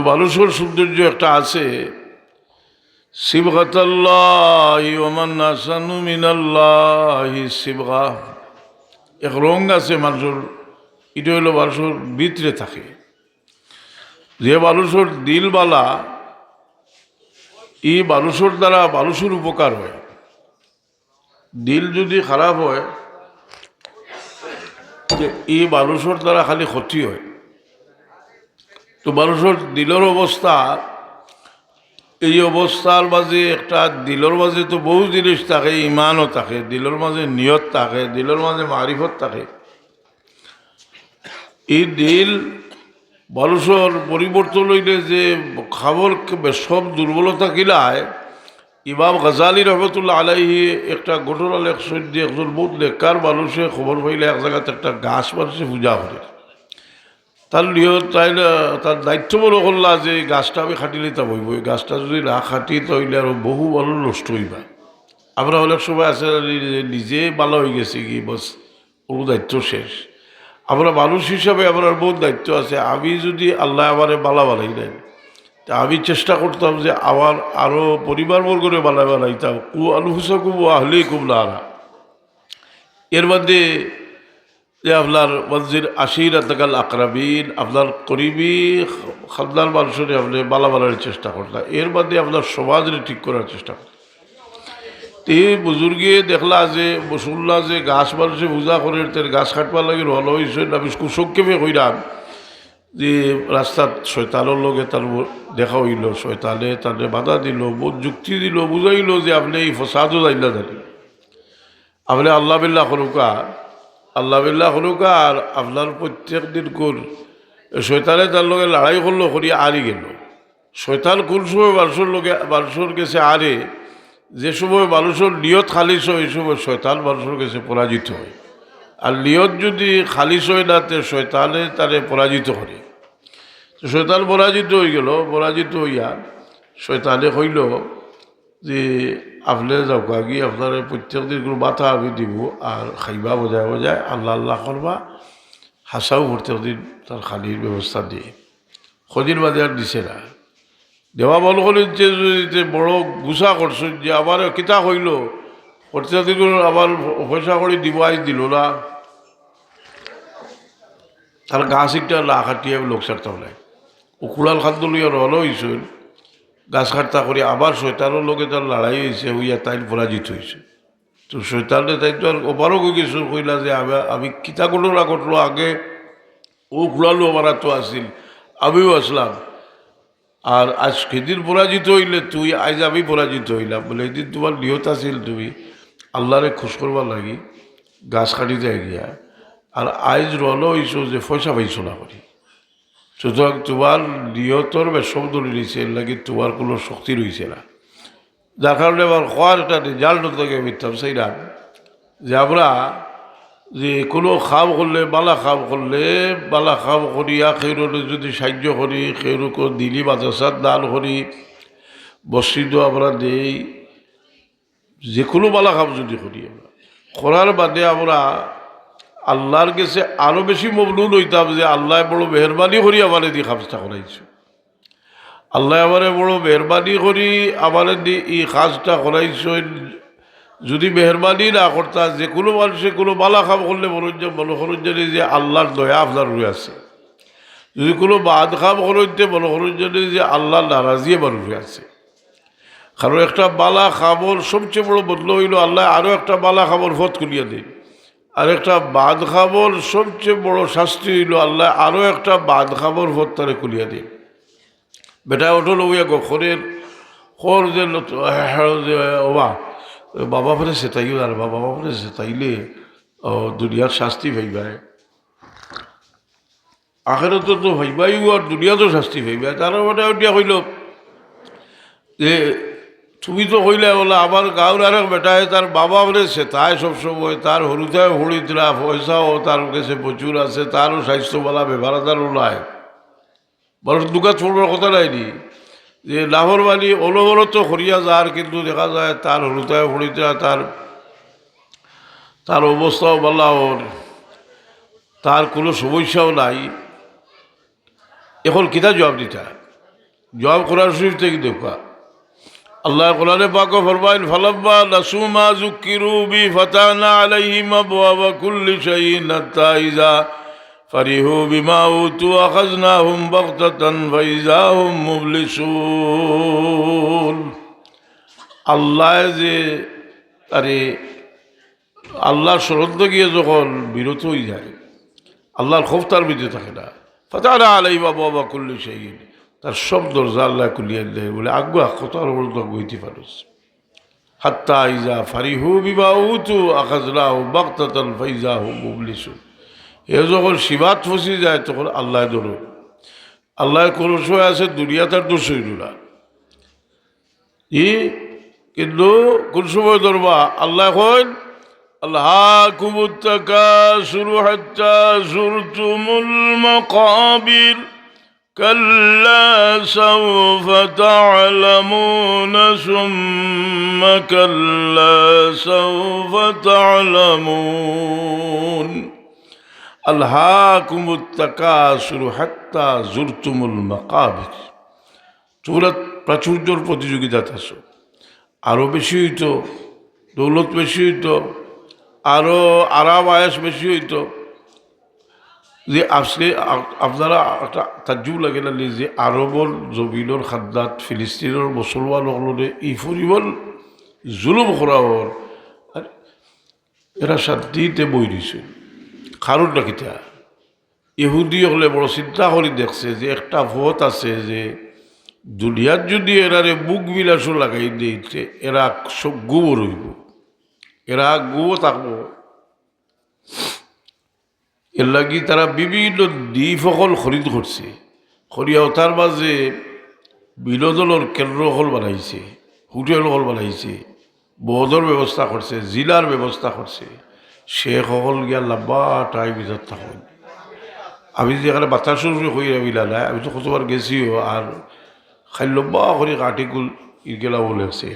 বালুচর সৌন্দর্য একটা আছে, সিবগাতাল্লাহি ওয়া মান আহসানু মিনাল্লাহি সিবগা। এক রং আছে মানুষের, এটা হইল বালুচর ভিতরে থাকে। যে বালুচর দিলবালা, এই বালুচর দ্বারা বালুচর উপকার হয়। দিল যদি খারাপ হয়, এই বালুচর দ্বারা খালি ক্ষতি হয়। তো বালুচর দিলের অবস্থা, এই অবস্থার মাঝে একটা দিলের মাঝে তো বহু জিনিস থাকে, ইমানও থাকে, দিলের মাঝে নিয়ত থাকে, দিলের মাঝে মারিফত থাকে। এই দিল বালুচর পরিবর্তন হইলে যে খাবার সব দুর্বলতা কিলায়, ইমাম গাজালি রহমতুল্লাহ আলাইহি একটা ঘটনা লেখছেন যে একজন বহুত লেখার মানুষে খবর পাইলে এক জায়গাতে একটা গাছ মানুষে পূজা করে। তার নিয়ত তার দায়িত্ব মনে করলা যে গাছটা আমি খাটি নিতাম হইব, এই গাছটা যদি না খাটি তাহলে আরো বহু ভালো নষ্ট হইবা। আমরা অনেক সময় আছে নিজে ভালো হয়ে গেছি কি বস, কোনো দায়িত্ব শেষ। আমরা মানুষ হিসাবে আমার বহুত দায়িত্ব আছে। আমি যদি আল্লাহ আমারে বালা বালাই নেন, তা আমি চেষ্টা করতাম যে আমার আরও পরিবারবর্গরে বালা বানাইতাম। কু আলহুসাকুম আহলিকুম নারা, এর মধ্যে যে আপনার মসজিদ আশিরাতাল আকরাবিন, আপনার করিবি খানদার মানুষের আপনি বালা বানানোর চেষ্টা করতাম। এর মধ্যে আপনার সমাজরে ঠিক করার চেষ্টা করতাম। এই বুজুর্গে দেখলা যে বসুল্লা যে গাছ মানুষে পূজা করে, তার গাছ কাটবার লাগে রল হয়েছে। আমি কুসংক্ষেপে কইরাম যে রাস্তার শয়তানের লগে তার দেখা হইল, শয়তানে তার বাধা দিল, বহুত যুক্তি দিল, বুঝাইল যে আপনি এই ফসাদও যাইলা জানি, আপনি আল্লাহ বিল্লাহ হলুকা, আল্লাহ বিল্লাহ হলুকা। আর আপনার প্রত্যেক দিন কোন শয়তানে তার লগে লড়াই করলো, করি আরি গেল। শয়তান কোন সময় মানুষের কাছে আরে, যে সময় মানুষের নিয়ত খালিস হয়, এই সময় শয়তান মানুষের কাছে পরাজিত হয়। আর নিয়ত যদি খালিস হয় না, তে শয়তানে তারে পরাজিত করে। তো শয়তান পরাজিত হয়ে গেল, পরাজিত হইয়া শয়তানে কইল যে আপনি যাও গিয়ে আপনার প্রত্যেক দিন কোনো মাথা আমি দিব, আর খাইবা বজায় বজায় আল্লাহ আল্লাহ করবা, হাসাও প্রত্যেক দিন তার খালির ব্যবস্থা দিয়ে। সদিন বাদে আর দিছে না, দেওয়া বল করেন যে বড় গুছা করছেন যে আমার কিতা হইল, প্রত্যেক দিন আবার পয়সা করে দিব, আজ দিল না। তার গাছ একটা না কাটিয়ে লোক সারতে হলে উকুড়াল খাদ্য লইয়া রওনা হয়েছেন, গাছ কাটতা করে আবার শয়তানের লোকে তার লড়াই হয়েছে, হইয়া তাই পরাজিত হয়েছে। তো শয়তানে তাই তো আর ওপারও হয়ে গেছিল, কইলা যে আমি কিতা করলো না করলো, আগে ও কুড়ালো আমার তো আসিল, আমিও আসলাম, আর আজ সেদিন পরাজিত হইলে তুই, আজ আমি পরাজিত হইলাম। বলে এদিন তোমার নিয়ত আসিল তুমি আল্লাহরে খুশ করবার লাগি গাছ কাটিতে গিয়া, আর আইজ রওনা হইছো যে পয়সা পাইছো না করি। সুতরাং তোমার নিয়তর বেশম ধরে নিয়েছে, এর লাগে তোমার কোনো শক্তি রয়েছে না। যার কারণে আমার হওয়ার একটা রেজাল্ট থেকে মিথ্যাম সেইরাম যে আমরা যে কোনো খাম করলে বালা খাম করলে, বালা খাম করিয়া খেরোলে যদি সাহায্য করি, খেরোকে দিলি মাদ্রাসার দান করি, মসজিদও আমরা দেই, যে কোনো বালা খাম যদি করি, আমরা করার বাদে আমরা আল্লাহর কাছে আরো বেশি মবলুল হইতাম যে আল্লাহ বড় মেহরবানি করি আমার দিয়ে কাজটা করাইছে, আল্লাহ আমারে বড় মেহরবানি করি আমার দিয়ে এই কাজটা করাইছে। যদি মেহরবানি না করতা, যে কোনো মানুষে কোনো বালা খাম করলে মনে করেন জানি যে আল্লাহর দয়া আপনার রয়ে আছে। যদি কোনো বাদ খাম করতে মনে করেন জানি যে আল্লাহর নারাজিয়ে মানুষ রয়ে আছে। কারণ একটা বালা খাবর সবচেয়ে বড় বদল হইল আল্লাহ আরও একটা বালা খাবর ফত করিয়া দিন, আর একটা বাদ খাবর সবচেয়ে বড় শাস্তি হইল আল্লাহ আরও একটা বাদ খাবর ফত তারে খুলিয়া দিন। বেটা ওঠো লইয়া গখরের খর যে ওবা বাবা ফেরে সেটাইও, আর বাবা ফেরে সেটাইলে দুনিয়ার শাস্তি ভাইবায়, আখেরে তো ভাইবাইও আর দুনিয়াতেও শাস্তি ভাইবায়। তারা মানে ওইটা হইল যে তুমি তো হইলে বলে আমার গাঁর আর এক বেটায় তার বাবা বলে সেটায় সবসময়, তার হরুতায় হরিতরা পয়সাও তার কাছে প্রচুর আছে, তারও স্বাস্থ্যবালা ব্যবহারদারও নাই, বরং দুকা ছোড়বার কথা নাইনি যে লাভরবানি অলবরত হরিয়া যার, কিন্তু দেখা যায় তার হরুতায় হরিতরা তার অবস্থাও বলা ওর, তার কোনো সমস্যাও নাই। এখন কিতা জবাব দিতা? জবাব কোরআন শরীফ থেকে দেখা। আল্লাহ কোরআনে পাক ফরমায়েন ফালাম্মা নাসু মা যুক্কিরু বি ফাতানা আলাইহিম আবওয়াবা কুল্লি শাইইন হাত্তা ইযা ফারিহু বিমা উতু আখাযনাহুম বাগতাতান ফাইযা হুম মুবলিসুন। আল্লাহ যে আরে আল্লাহর স্মরণ গিয়ে যখন বিরত হয়ে যায়, আল্লাহর খৌফ তার ভিতরে থাকে না। ফাতানা আলাইহিম আবওয়াবা কুল্লি শাইইন, তার সব দরজা আল্লাহ খুলিয়ে দেয় বলে আগুয়া কত আর বলতো গইতে পারিস। হাত্তা ইজা ফারিহু বিমা উতু আখাযনাহুম বাগতাতান ফাইযা হুম মুবলিসুন। এ যখন শিবাত ফসি যায় তখন আল্লাহ ধরো। আল্লাহ কোন সময় আছে দুনিয়া তার দোষ হইল না, কিন্তু কোন সময় ধরবা আল্লাহ কইন আল্লাহকুমুত তাকাসুরু হাত্তা যুরতুমুল মাকাবির কাল্লা সাওফা তা'লামুনা সুম্মা কাল্লা সাওফা তা'লামুন। আল্লাহকুমুত তাকাসুরু হাত্তা যুরতুমুল মাকাবির। তোমরা প্রাচুর্যর প্রতিযোগিতা আছো, আরও বেশি হইতো, দৌলত বেশি হইতো, আরও আরাম আয়াস বেশি হইতো। যে আজকে আপনারা একটা তাজ্জুব লাগে না যে আরবর জমিনের খাদ্দাত ফিলিস্তিনের মুসলমান হলে ই পরিমাণ জুলুম করা হল, আর এরা শান্তিতে বই দিছে। কারণটা কিতা? ইহুদি হলে বড় চিন্তা করে দেখছে যে একটা ভোট আছে যে দুনিয়ার যদি এরারে বুক বিলাসও লাগাই দিয়েছে এরা সব গোবর হইব, এরা গোবর থাকবো। এর লাগি তারা বিভিন্ন দ্বীপ সকল খরিদ করছে, খরিয়াও তার মাঝে বিনোদনের কেন্দ্র হল বানাইছে, হোটেল হল বানাইছে, বহদর ব্যবস্থা করছে, জিলার ব্যবস্থা করছে। সে সকল গিয়া লম্বা টাইম ভিতর থাকুন। আমি যে এখানে বাতাসুর হয়ে রবিলা নাই, আমি তো কতবার গেছিও, আর খাই লম্বা করে কাটিকুল ইগেলা বলেছে।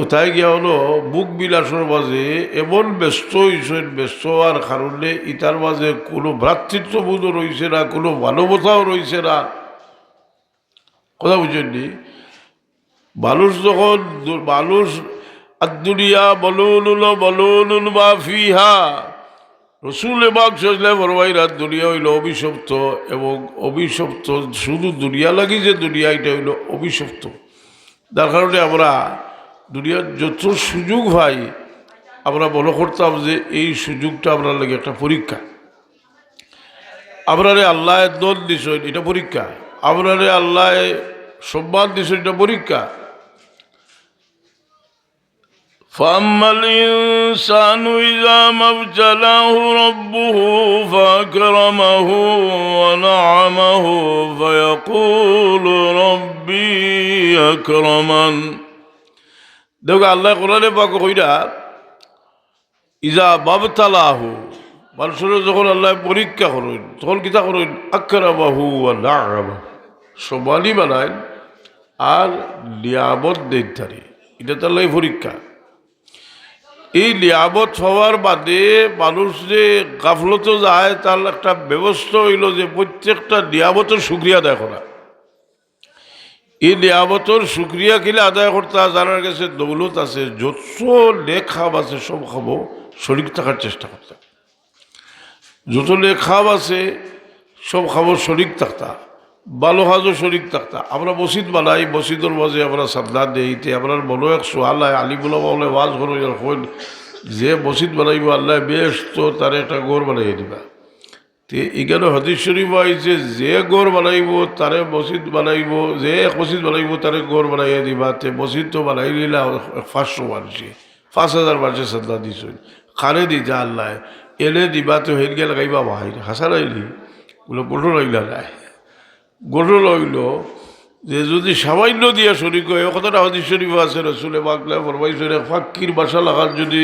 ওটাই গিয়া হলো বুক বিলাসের মাঝে এমন ব্যস্ত হয়েছেন, ব্যস্ত হওয়ার কারণে ইটার মাঝে কোনো ভ্রাতৃত্ববোধও রয়েছে না, কোনো মানবতাও রয়েছে না। কথা বুঝেননি? মানুষ যখন মানুষ আদ-দুনিয়া মালুনুন মালুনুন মা ফিহা, রসুল পাক সাল্লাল্লাহু আলাইহি ওয়াসাল্লাম দুনিয়া হইল অভিশপ্ত, এবং অভিশপ্ত শুধু দুনিয়া লাগি যে দুনিয়া এটা হইল অভিশপ্ত। যার কারণে আমরা দুনিয়ার যত সুযোগ ভাই আমরা মনে করতাম যে এই সুযোগটা আপনার লাগে একটা পরীক্ষা। আপনারে আল্লাহ দল দিছেন, এটা পরীক্ষা। আপনারে আল্লাহ সম্মান দিছেন, এটা পরীক্ষা। فَأَمَّا الْإِنسَانُ إِذَا مَا ابْتَلَاهُ رَبُّهُ فَأَكْرَمَهُ وَنَعَمَهُ فَيَقُولُ رَبِّي أَكْرَمَنِ। দেখো আল্লাহ কোরআনে পাক কইরা ইজা বাবতালাহু, মানুষের যখন আল্লাহ পরীক্ষা করেন তখন কিতা করেন? আকরামাহু ওয়া না'আমাহু, সম্মানী বানায় আর নিয়ামত দেন তারে। এটা তো আল্লাহ পরীক্ষা। এই নিয়ামত হওয়ার বাদে মানুষ যে গাফলত যায়, তার একটা ব্যবস্থা হইল যে প্রত্যেকটা নিয়ামতের শুকরিয়া আদায় করা। এই নিয়ামতের শুকরিয়া কিলে আদায় করতে জানার কাছে দৌলত আছে, যত নেক খাব আছে সব খাবো শরীক থাকার চেষ্টা করতাম। যত নেক খাব আছে সব খাবো শরীক থাকতা, ভালো কাজও শরীক থাকতা। আমরা মসজিদ বানাই, মসজিদের মাঝে আমরা সাবধান দিইতে আমরা মনে এক সোহাল্লাহ আলিমুল্লাহ বলে ওয়াজ করো যে মসজিদ বানাইব আল্লাহ বেশ তো তার একটা গোর বানাইয়ে দিবা। তে এখানে হাদিস শরীফ আইছে যে গোর বানাইব তারে মসজিদ বানাইব, যে মসজিদ বানাইব তারে গোর বানাইয়ে দিবা। তে মসজিদ তো বানাই নিলা 500 মানুষে, 5000 মানুষের শ্রদ্ধা দিছ খানে দি যা আল্লাহ এনে দিবা। তো হেলকে লাগাইবা ভাই হাসা লাইলি বলে গোঠো লাইলা নাই। গোঠো লইল যে যদি সামান্য দিয়া শরীক হয়, কথাটা হাদিস শরীফ আছে, রসুলে বাকলা ফরমাইছেন ফাক্কির বাসা লাগার যদি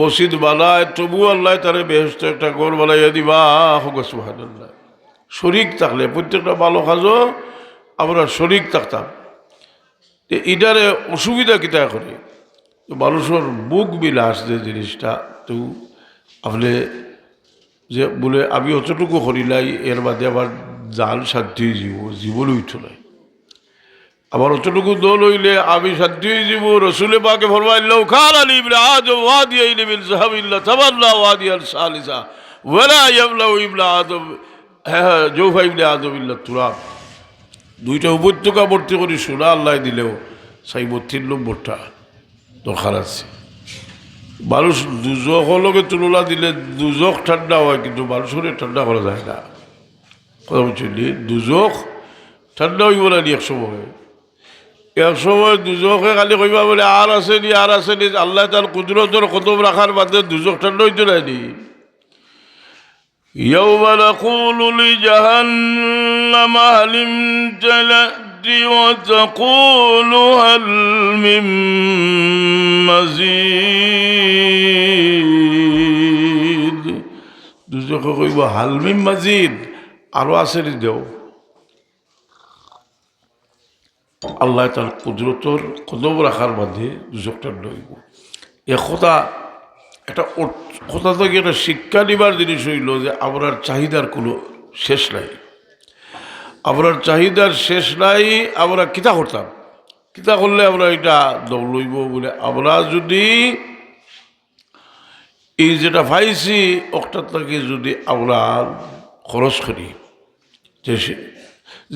মসজিদ বানায় তবু আল্লাহ তারে বেহেশত একটা ঘর বানাইয়া দিবা। হোক সুবহানাল্লাহ। শরীক থাকলে প্রত্যেকটা ভালো কাজও আমরা শরীক থাকতাম। এটারে অসুবিধা কিতা করে মানুষের বুক বিলাস যে জিনিসটা, তো আপনি যে বলে আমি অতটুকু হরিলাই এর বাদে আবার জাল শান্তি জীবন উঠো নাই। আবার অতটুকু দল হইলে আমি শান্তি জীব রসুলে পাকে ফরমাইল্লাহ খান আলী ইবনে আদম ওয়াদিয়া ইলমিল যাহাবিল্লাহ তাবাল্লা ওয়াদিয়াল সালিসা ওয়ালা ইয়ামলাউ ইবনে আদম জৌফা ইবনে আদম ইল্লা তুরাব। দুইটা উপত্যকা ভর্তি করি সোনা আল্লাহ দিলেও সাই ৩২ নম্বরটা দরকার আছে। মানুষ দুজকের লগে তুলনা দিলে দুজক ঠান্ডা হয়, কিন্তু মানুষের ঠান্ডা করা যায় না। কথা বুঝলি, দুজক ঠান্ডা হইব না এক সময় দুজকে খালি কইবা বলে আর আছে নি আর আছে নি, আল্লাহ তার কুদরতের কদম রাখার বাদে দুজক ঠান্ডা হইতে নাইনি। يوم نقول لجهنم هل امتلأت وتقول هل من مزيد। দুজকে কইব হাল মিন মাজিদ, আরো আছে নি দেও। আল্লাহ তার কুদরতর কদম রাখার মধ্যে দুজকটা নইব। একথা একটা কথা থেকে একটা শিক্ষা নিবার জিনিস হইল যে আমরার চাহিদার কোনো শেষ নাই। আমরার চাহিদার শেষ নাই। আমরা কিতা করতাম, কিতা করলে আমরা এটা দৌড় লইব বলে আমরা যদি এই যেটা পাইছি ওটার থেকে যদি আমরা খরচ করি,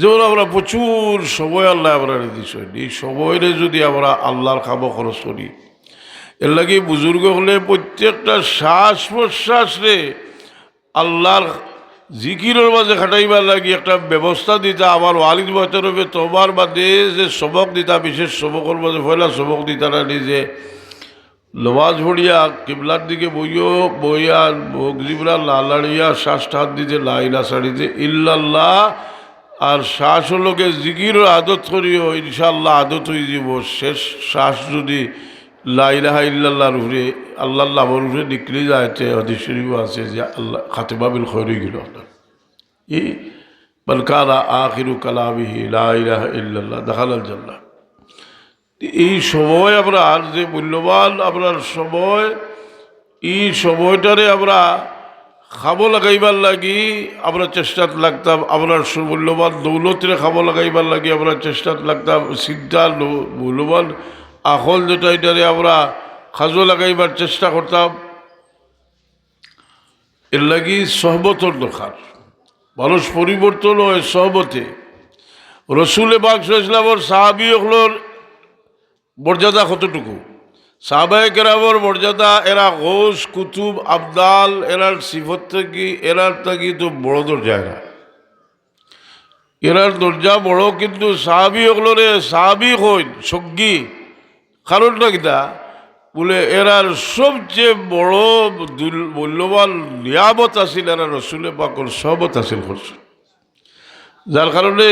যেমন আমরা প্রচুর সময় আল্লাহ আমরা দিচ্ছি, এই সময়রে যদি আমরা আল্লাহর খাবো খরচ করি, এর লাগে বুজুর্গ হলে প্রত্যেকটা শ্বাস প্রশ্বাস রে আল্লাহর জিকিরের মাঝে খাটাইবার লাগে একটা ব্যবস্থা দিতা। আমার ওয়ালিদ বছর হবে তোমার বাদে যে সবক দিতা, বিশেষ সবকের মাঝে পয়লা সবক দিতা না নিজে নমাজ পড়িয়া কিবলার দিকে বইয়া বগজিবরা লালাড়িয়া শ্বাস ঠাত দিতে লাইলা সাড়িতে ইল্লাল্লাহ আর শ্বাস লোকে জিকির আদত করিও, ইনশাআল্লাহ আদত হয়ে যাব। শেষ শ্বাস যদি লা ইলাহা ইল্লাল্লাহর উপরে আল্লাহর উপরে নিকলে যায়, হাদিস শরীফ আছে যে আল্লাহ খাতিমা বিল খৈর গেল। এই বাল কানা আখিরু কালামিহি লা ইলাহা ইল্লাল্লাহ দাখালাল জান্নাহ। এই সময় আমরা আর যে মূল্যবান আপনার সময়, এই সময়টারে আমরা খাবো লাগাইবার লাগি আমরা চেষ্টাত লাগতাম। আপনার মূল্যবান দৌলতরে খাবো লাগাইবার লাগি আমরা চেষ্টাত লাগতাম। চিন্তা মূল্যবান আখল যেটা এটারে আমরা খাজো লাগাইবার চেষ্টা করতাম। এর লাগি সহবতর দরকার। মানুষ পরিবর্তন হয় সহবতে। রসুলে পাক সাল্লাল্লাহু আলাইহি ওয়াসাল্লামের সাহাবী হলোর মর্যাদা কতটুকু, সাহাবায়ে কেরামের মর্যাদা, এরা গৌস কুতুব আবদাল, এরার সিফত থেকে এরার থাকি তো বড় দরজা, এরার দরজা বড়। কিন্তু সাহাবী হলরে সাহাবী হইন সজ্ঞী, কারণটা কিতা বলে এরার সবচেয়ে বড় মূল্যবান নিয়ামত আছিল এরা রসুলে পাকর সহবত হাসিল করছে। যার কারণে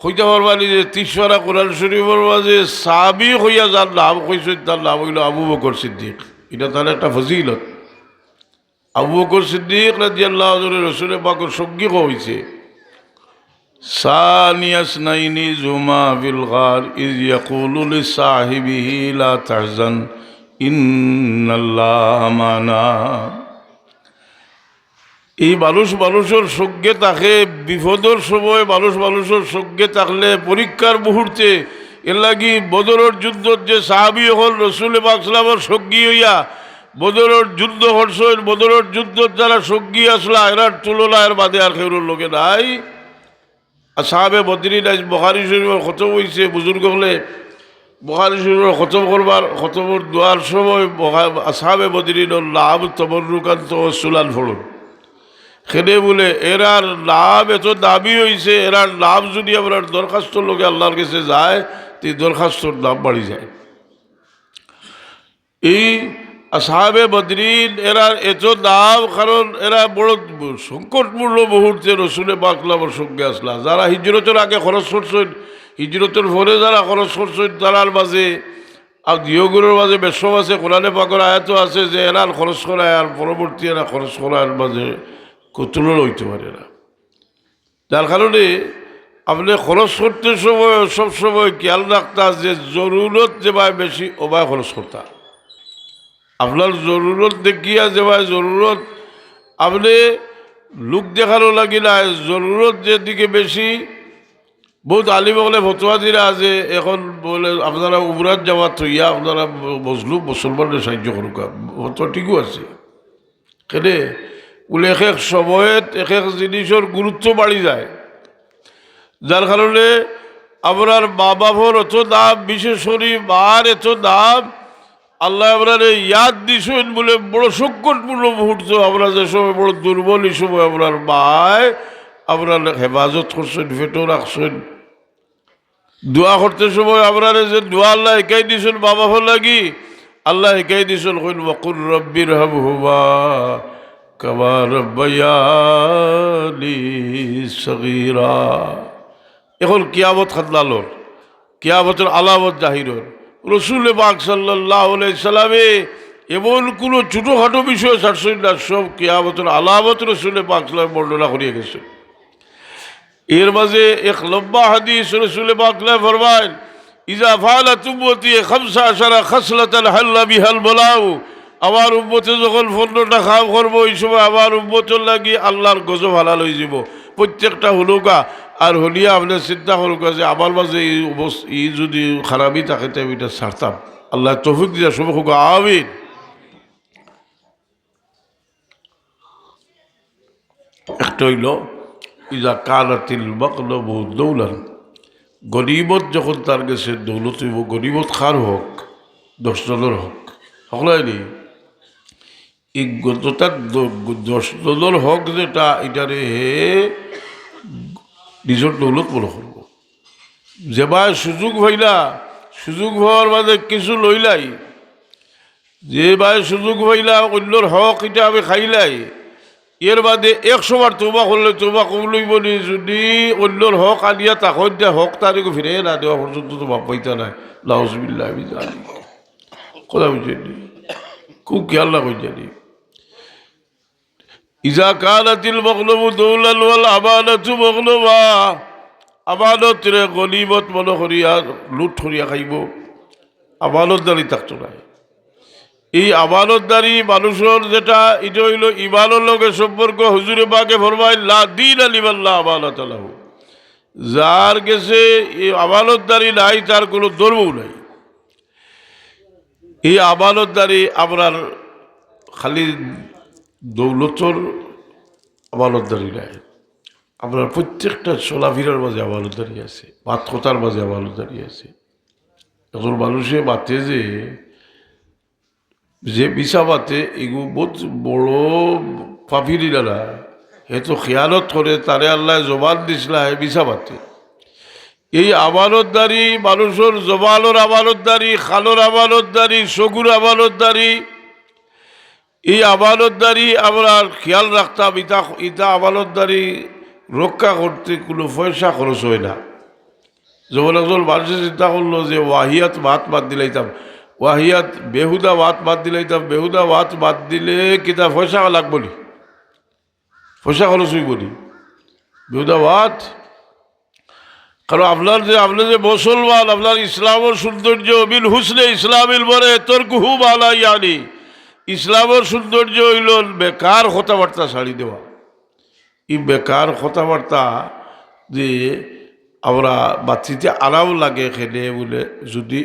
হইতে পারবানি যে ৩০ পারা কোরআন শরীফের মাঝে সাহাবী হইয়া যার নাম কইছে তার নাম হইল আবু বকর সিদ্দিক। এটা তার একটা ফজিলত। আবু বকর সিদ্দিক রাদিয়াল্লাহু আনহু রসুলে পাকর সঙ্গী হইছে। সানিয়াস নাইনি জুমা বিল গার ইজ ইয়াকুলু লিসাহিবিহি লা তাহজান ইন্নাল্লাহা মানা। এই মানুষের সঙ্গে থাকে বিপদের সময়, মানুষের সঙ্গে থাকলে পরীক্ষার মুহূর্তে। এর লাগি বদরের যুদ্ধ যে সাহাবী হল রসুল পাক সাল্লাল্লাহু সঙ্গী হইয়া বদরের যুদ্ধ হরসইন, বদরের যুদ্ধ যারা সঙ্গী আসলা এরার তুলনা এর বাদে আর কেউ লোকে নাই। আর সাহাবে বদরিন আজ বুখারী শরীফের খতম হয়েছে, বুজুর্গ হলে বুখারী শরীফের খতম করবার খতমের দোয়ার সময় সাহাবে বদরিনের লাভ তবরুকান তাওয়াসসুলান ফড়ুন। খেলে বলে এরার লাভ এত দাবি হয়েছে, এরার লাভ যদি আপনার দরখাস্ত লোকে আল্লাহর কাছে যায় তো দরখাস্তর দাম বাড়ি যায়। এই সাহাবে বদরিন এরার এত দাম, কারণ এরা বড় সংকটপূর্ণ মুহূর্তে রসুলে পাক সাল্লাল্লাহু সঙ্গে আসলা। যারা হিজরতের আগে খরচ করছেন, হিজরতের পরে যারা খরচ করছেন তারার মাঝে আর দিয়গুলোর মাঝে বেশম আছে। কোরআনে পাকের আয়াত আছে যে এরার খরচ করায় আর পরবর্তী এরা খরচ করার মাঝে তুলনা হইতে পারে না। যার কারণে আপনি খরচ করতে সময় সবসময় খেয়াল রাখতা যে জরুরত যে ভাই বেশি ও ভাই খরচ করতা। আপনার জরুরত দেখিয়া যে ভাই জরুরত আপনি লোক দেখানো লাগিলা জরুরত যেদিকে বেশি বহুত আলিম বলে ফতোয়া দিলা যে এখন বলে আপনারা উমরাত যাওয়ার থইয়া আপনারা মজলুম মুসলমানের সাহায্য করুক, ফতোয়া ঠিকও আছে। কেনে বলে এক এক সময়ত এক এক জিনিসের গুরুত্ব বাড়ি যায়, যার কারণে আপনার মা বাবার এত দাম, বিশেষ করে মার এত দাম, আল্লাহ আপনার ইয়াদ দিছেন বলে বড় সংকটপূর্ণ মুহূর্ত, আমরা যে সময় বড় দুর্বল এই সময় আপনার মায় আপনার হেফাজত করছেন, ফেটো রাখছেন। দোয়া করতে সময় আপনার যে দোয়া আল্লাহ একাই দিছেন বাবা হল লাগি, আল্লাহ একাই দিছেন কইন ওয়াকুর রব্বির হামহুমা কামা রাব্বায়ানি সগীরা। এখন কিয়ামত খাতলালোর, কিয়ামতের আলামত জাহিরর। রসুল পাক সাল্লাল্লাহু আলাইহি সাল্লামে এমন কোনো ছোটোখাটো বিষয় ছাড়ছেন না, সব কিয়ামতের আলামত রসুল পাক সাল্লাম বর্ণনা করিয়ে গেছেন। এর মাঝে এক লম্বা হাদিস রসুল পাক ফরমায়েন, ইজা ফাআলাত উম্মতি খামসা আশারা খাসলাতান হাল্লা বিহাল বলাউ, আমার উম্মতে যখন 15টা কাম করবো এই সময় আমার উম্মতের লাগি আল্লাহর গজব হালাল হয়ে যাব। প্রত্যেকটা হলুকা আর হলিয়া আপনার চিন্তা করুক যে আমার মাঝে এই যদি খারাপই থাকে তো আমি এটা ছাড়তাম। আল্লাহ তৌফিক দিয়া সব হোক, আমিন। একটা হইল ইজা কানাতিল মাকলাবু দৌলান, গরিবত যখন তার কাছে দৌলত হইব, গরিবত খার হোক 10 জনের হোক হকলাইনি, এই তার 10 জনের হক যেটা এটারে নিজের দৌলত মনে করব। যে ভাই সুযোগ হইলা, সুযোগ হওয়ার মাঝে কিছু লইলাই, যে ভাই সুযোগ হইলা অন্যর হক এটা আমি খাইলাই, এর বাদে 100 বার তোবা করলে তোবা কমলইব নি, যদি অন্যর হক আনিয়া তাকন দিয়া হক তারিখও ফিরে না দেওয়া পর্যন্ত তো বাপ পাইতা নাই। লাউজবিল্লাহ আমি জানি কথা বুঝেনি, খুব খেয়াল না কই জানি। ইজা কানাতিল মাগলুবু দৌলান ওয়াল আমানাতু মাগলুবা, আমানত রে গনিমত মনে করিয়া লুট করিয়া খাইব, আমানতদারি থাকতো না। এই আমানতদারি মানুষের যেটা এটা হইল ইমানের লগে সম্পর্ক। হুজুরে পাকে ফরমায় লা দীনা লিমান লা আমানাত লাহু, যার কাছে এই আমানতদারি নাই তার কোনো ধর্মও নাই। এই আমানতদারি আপনার খালি দৌলতর আমানতদারি নাই, আপনার প্রত্যেকটা চলাফেরার মাঝে আমানতদারি আছে, ভাত কথার মাঝে আমানতদারি আছে। এখন মানুষে বাতে যে বিছা বাতে এগুলো বহুত বড় পাপিরি দাদা, হে তো খেয়ালত করে তারে আল্লাহ জবান দিছিলা হে বিছা বাতে। এই আমানতদারি মানুষের জবানোর আমানতদারি, খালোর আমানতদারি, চকুর আমানতদারি, এই আমানতদারি আমরা খেয়াল রাখতাম। ইটা আমানতদারি রক্ষা করতে কোনো পয়সা খরচ হয় না। যেমন একজন মানুষের চিন্তা করলো যে ওয়াহিয়াত ভাত বাদ দিলাইতাম, ওয়াহিয়াত বেহুদা ভাত বাদ দিলাইতাম, বেহুদা ভাত বাদ দিলে কিতা পয়সা লাগবো নি, পয়সা খরচ হইব নি বেহুদা ভাত। কারণ আপনার যে মুসলমান, আপনার ইসলামের সৌন্দর্য বিল হুসনে ইসলামিল বরে তর্কুহু মালা ইয়ানি, ইসলামের সৌন্দর্য হইল বেকার কথাবার্তা ছাড়ি দেওয়া। এই বেকার কথাবার্তা যে আমরা বাচ্চিতে আরাম লাগে খেলে বলে যদি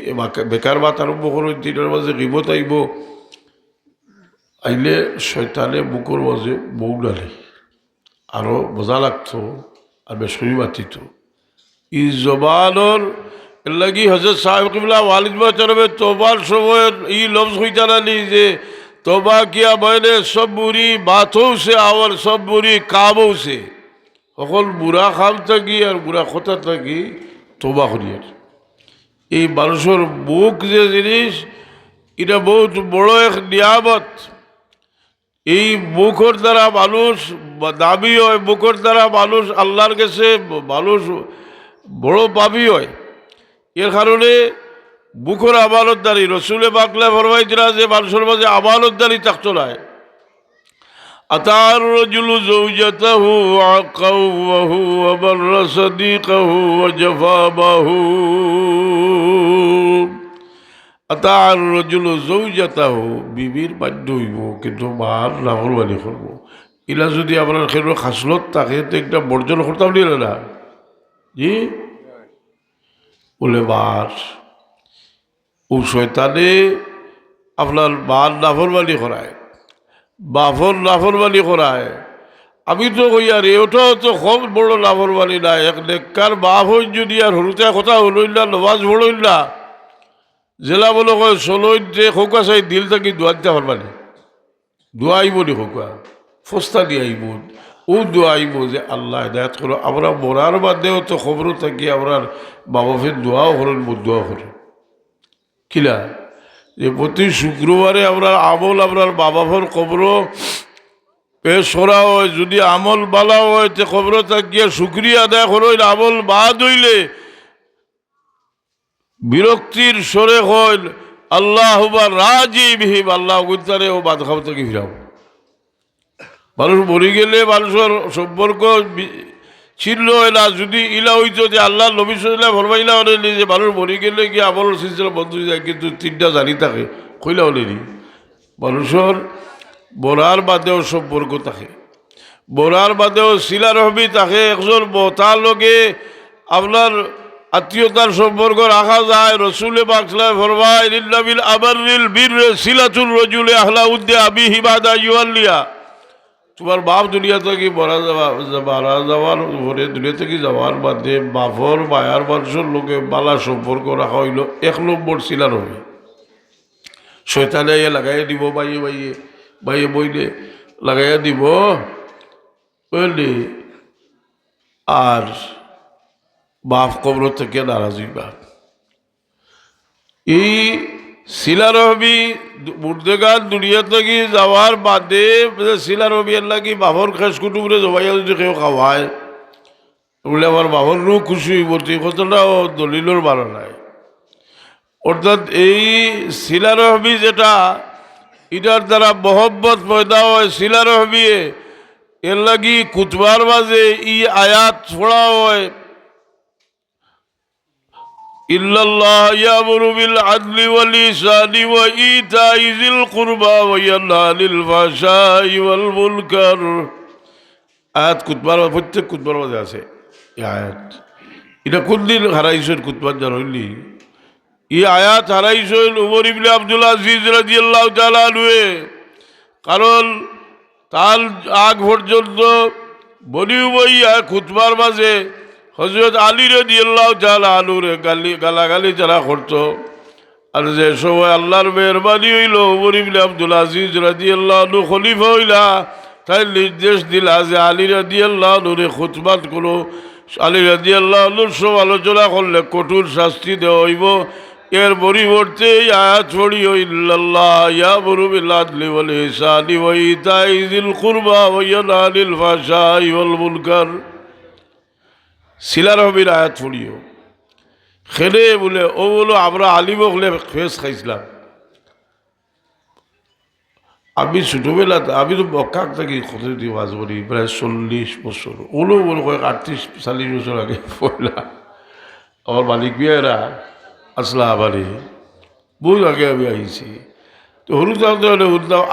বেকার বাত আরম্ভ করো, দিনের মাঝে গিবত আইব, আইলে শয়তানে বুকুর মাঝে বউ ডালে আরও মজা লাগতো আর বেশি বাতিত। ই জবানোর লাগি হজরত সাহেব কিবলা ওয়ালিদ বাচারবে তোবার সময় ই লফজ হইতা নানি যে তোবা কিয়া বয়নে সব বুড়ি বাতও সে আওয়ার সব বুড়ি কামও সে, সকল বুড়া খাম থাকি আর বুড়া কথা থাকি তোবা করিয়ার। এই মানুষের মুখ যে জিনিস এটা বহুত বড় এক নিয়ামত। এই মুখের দ্বারা মানুষ দাবি হয়, মুখের দ্বারা মানুষ আল্লাহর কাছে মানুষ বড় পাবি হয়। এর কারণে মুখের আমানতদারি রসুলে পাকলে ফরমাইছিলা যে মানুষের মাঝে আমানতদারি থাকতো না। আতার রাজুলু যাওজাতাহু আকাওয়াহু ওয়া বাররা সাদিকাহু ওয়া জাফাবাহু, আতার রাজুলু যাওজাতাহু বিবির বাধ্য হইব কিন্তু মার নাফরমানি করব। ইলা যদি আপনার খেলো খাসলত থাকে তো একটা বর্জন করতাম নিলে না জি বলে বার ও শয়তানে আপনার বার নাফরমানি করায় বাফর নাফরমানি করায় আমি তো কই আর ওটাও তো খুব বড় নাফরমানি না এক নেককার বাপ হই যদি আর হরুতে কথা হলইলা নমাজ পড়ইলা জেলা বলো কয় চলই যে খোকা চাই দিল থাকি দোয়া দিতে পারবানি দোয়া আইব নি খোকা ফস্তা দিয়ে আইব ও দোয়া আইব যে আল্লাহ হেদায়ত করো আমরা মরার বাদেও তো খবরও থাকি আমরা বাবা ফের দোয়াও করেন দোয়া করেন কিলা যে প্রতি শুক্রবারে আমরা আমল আপনার বাবা ফের কবরও পেশ করা হয় যদি আমল বালা হয় তে খবরও থাকিয়া শুক্রিয়া আদায় করইল আমল বাদ হইলে বিরক্তির সরে হইল আল্লাহ রাজি বিহিব আল্লাহ গুতারে ও বাদ খাও থেকে ফিরাও মানুষ মরি গেলে মানুষের সম্পর্ক ছিন্ন হয় না যদি ইলা হইতো যে আল্লাহ নবী সাল্লাল্লাহু ফরমাইলা হলেনি যে মানুষ মরি গেলে কি আমল সিলসিলা বন্ধ হয়ে যায় কিন্তু তিনটা জানি থাকে কইলা হলেনি মানুষের বরার বাদেও সম্পর্ক থাকে বরার বাদেও শিলার হবি থাকে একজন তার লগে আপনার আত্মীয়তার সম্পর্ক রাখা যায় রসুলে বাকসলা ফরমায় লিল্লাবিল আবারিল বীর সিলাতুল রজুলে আহলা উদ্দে আবি হিবাদা ইউয়াল্লিয়া তোমার বাপ দুনিয়া থেকে মারা যাওয়ার পরে দুনিয়া থেকে যাওয়ার বাদে বাপর মায়ার মানুষের লোকে বালা সম্পর্ক রাখা হইল 1 নম্বর শিলার হবে শয়তানে লাগাইয়া দিব বাইয়ে বাইয়ে বাইয়ে বইলে লাগাইয়া দিব বুঝলি আর বাপ কবর থেকে নারাজ হইবা এই শিলার হবি মুর্দেগান দুনিয়া থেকে যাওয়ার বাদে শিলার হবি এর লাগি বাবর খেস কুটুমরে জবাইয়া যদি কেউ খাওয়ায় বলে আমার বাবর রু খুশি হইব তুই কতটাও দলিলর বাড়া নাই অর্থাৎ এই শিলার হবি যেটা এটার দ্বারা মহব্বত পয়দা হয় শিলার হবি এর লাগি কুতবার মাঝে ই আয়াত পড়া হয় ইল্লাল্লাহ ইয়ামুরু বিল আদলি ওয়াল ইহসানি ওয়া ইতাই যিল কুরবা ওয়া ইয়ানহা আনিল ফাহশাই ওয়াল মুনকার আয়াত কুতবার প্রত্যেক কুতবার মাঝে আছে এই আয়াত এটা কোন দিন হারাইছেন কুতবার জানলি এই আয়াত হারাইছেন উমর ইবনে আব্দুল আজিজ রাদিয়াল্লাহু তাআলা আনহু কারণ তার আগ পর্যন্ত বনি উমাইয়া খুতবার মাঝে হযরত আলী রাদিয়াল্লাহু তাআলা আনহুর গালাগালি যারা করতো আর যে সময় আল্লাহর মেহরবানি হইল উমর ইবনে আব্দুল আজিজ রাদিয়াল্লাহু আনহু খলিফা হইলা তাই নির্দেশ দিলা যে আলী রাদিয়াল্লাহু আনহুর খুতবাত কোনো আলী রাদিয়াল্লাহু আনহুর সব আলোচনা করলে কঠোর শাস্তি দেওয়া হইব এর পরিবর্তে আয়াত পড়িও ইল্লাল্লাহ ইয়ামুরু বিল আদলি ওয়াল ইহসানি ওয়া ইতাই যিল কুরবা ওয়া ইয়ানহা আনিল ফাহশাই ওয়াল মুনকার শিলার হবির আয়াত পড়িও খেলে বলে ও বলো আমরা আলিম হলে ফেস খাইছিলাম আমি ছোটবেলা আমি তো বকাক থাকি কত দিয়ে মাছ বলি প্রায় 40 বছর ওলো বলো কয়েক 38-40 বছর আগে পড়লাম আমার মালিক বিয়েরা আসলা আবারে বহু আগে আমি আইছি তো হরুদাম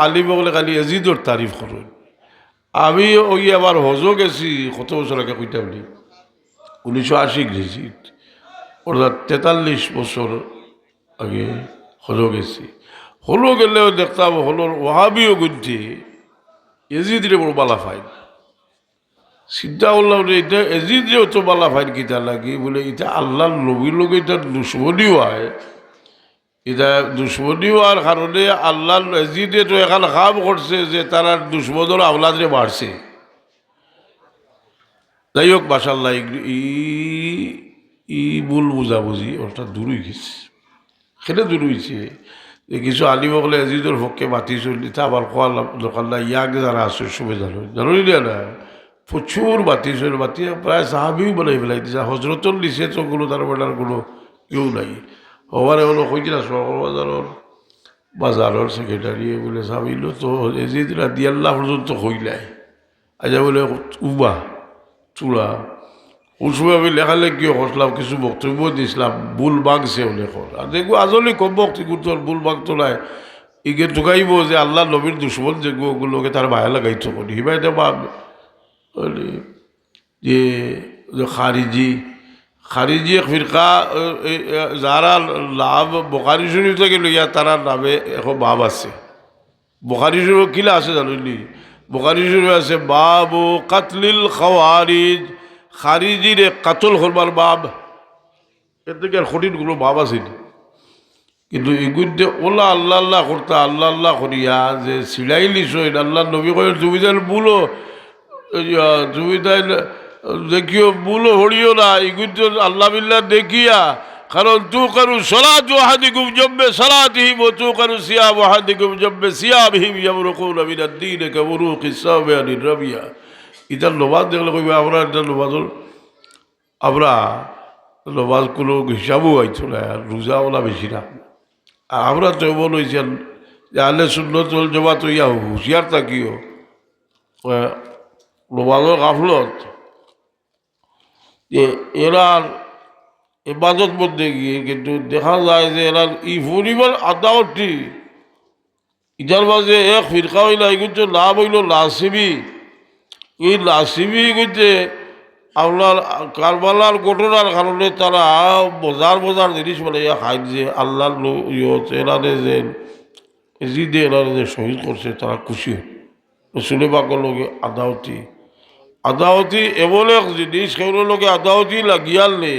আলিম বলে খালি এজিদর তারিফ করুন আমি ওই আবার হজও গেছি কত বছর আগে কইটা বলি 1980 গেছি অর্থাৎ 43 বছর আগে হজও গেছি হলো গেলেও দেখতাম হলোর ওহাবিও গুনছি এজিদরে বড় বালা ফাইন চিন্তা করলাম এটা এজিদরে অত বালা ফাইন কিতা লাগি বলে এটা আল্লাহর নবীর লোক এটা দুশ্মনীও হয় এটা দুশ্মনী হওয়ার কারণে আল্লাহর এজিদে তো এখন কাম করছে যে তারা দুশ্মনের আওলাদরে মারছে যাই হোক মাশাআল্লাহ ই ভুল বুঝাবুঝি ওটা দূর হয়ে গেছে সেটা দূর হয়েছে কিছু আলিম বলে এজিদর পক্ষে মাতি চলি তা আবার কোয়াল দোকান না ইয়াক যারা আছে সবে জানি না প্রচুর বাতি চল বাতি প্রায় সাহাবিও বলে ফেলাই দিছে হজরতর দিছে তো কোনো তার বেটার কোনো কেউ নাই হবারে হলো কইছিল বাজারের সেক্রেটারি বলে সাহাবিল তো এজিদ রাদিয়াল্লাহু পর্যন্ত হইলাই আজ বলে উবা চূড়া ওই সময় আমি লেখালেখিও করলাম কিছু বক্তব্য দিয়েছিলাম ভুল বাগছে লেখর আর দেখবো আজলি কম বক্তি করতে ভুল বাগ তো নাই ইগে ঢুকাইব যে আল্লাহ নবীর দুশ্মন যেগুলো ওগুলোকে তার মায়া লাগাইতো করি হিবা এটা যে খারিজি খারিজি ফিরকা যারা লাভ বোখারি শরীফ থেকে লইয়া তারা নামে এখন বাব আছে বোখারি শরীফ কিলা আছে জানুনি বোখারি শরীফ আছে বাবু কাতলিল খাওয়ারিজ খারিজিরে কাতল করবার বাব এর থেকে আর কঠিনগুলো বাব আছে কিন্তু এগুলো ওলা আল্লাহ আল্লাহ করতা আল্লাহ আল্লাহ করিয়া যে সিলাই লিস আল্লাহ নবী কয় জমিদার বুলো জমিদার দেখিও বুলো হরিও না এগুলো আল্লাহ বিল্লাহ দেখিয়া কারণ তু করু সলাত ওয়াহাদিকুম জব্বে সালাতিহিম ও তু করু সিয়াম ওয়াহাদিকুম জব্বে সিয়ামহিম ইয়ামরুকুন মিনাদ দ্বীন কাবুরুকিস সাওমি আনির রাবিয়া ইতার নমাজ দেখলে কইবে আমরা এটা নমাজর আমরা নমাজ কোনো হিসাবও আইতো না আর রোজাওয়ালা বেশি না আর আমরা তো এমন হয়েছেন যে আলে সুন্নতুল জমা তো ইয়া হুঁশিয়ার থাকিও নমাজের গাফলত যে এরার ইবাদত মধ্যে গিয়ে কিন্তু দেখা যায় যে এরার ই পরিবার আদাওয়াটি ইটার মাঝে এক ফিরকা হইলা এগুলো নাম হইল নাসিবি এই নাসিবি গইতে আপনার কারবালার ঘটনার কারণে তারা বোঝার জিনিস মানে খাই যে আল্লাহর এরারে যে জিদে এরারে যে শহীদ করছে তারা খুশি শুনে পাকর লোকে আদাওতি এমন এক জিনিস সেগুলোর লোকে আদাওতি লাগিয়ালে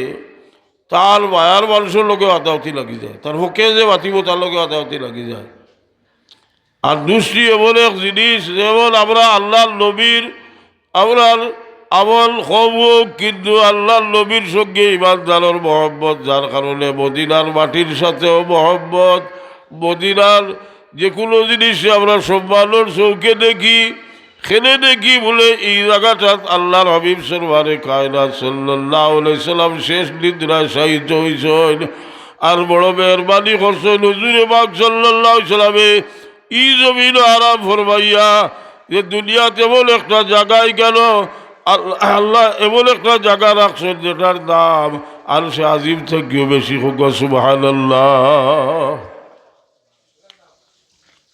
তার মায়ার মানুষের লোকে আদাওতি লাগি যায় তার পক্ষে যে বাতিব তার লোকে আদাওতি লাগি যায় আর দুষ্টি এমন এক জিনিস যেমন আমরা আল্লাহর নবীর আমরার আমল হব কিন্তু আল্লাহর নবীর সঙ্গে ইমানদারের মহব্বত যার কারণে মদিনার মাটির সাথেও মহব্বত মদিনার যে কোনো জিনিস আমরা সম্মানের চৌকে দেখি খেলে দেখি বলে এই জায়গাটা আল্লাহর হাবিব সরওয়ারে কায়নাত সাল্লাল্লাহু আলাইহি সাল্লাম শেষ নিদ্রায় শায়িত হইছেন আর বড় মেহরবানি করছেন হুজুরে পাক সাল্লাল্লাহু আলাইহি সাল্লামে ই জমিন আরাম ফরমাইয়া যে দুনিয়াতে এমন একটা জায়গায় গেল আল্লাহ এমন একটা জায়গা রাখছেন যেটার নাম আর সে আজিম থেকেও বেশি হোক সুবহানাল্লাহ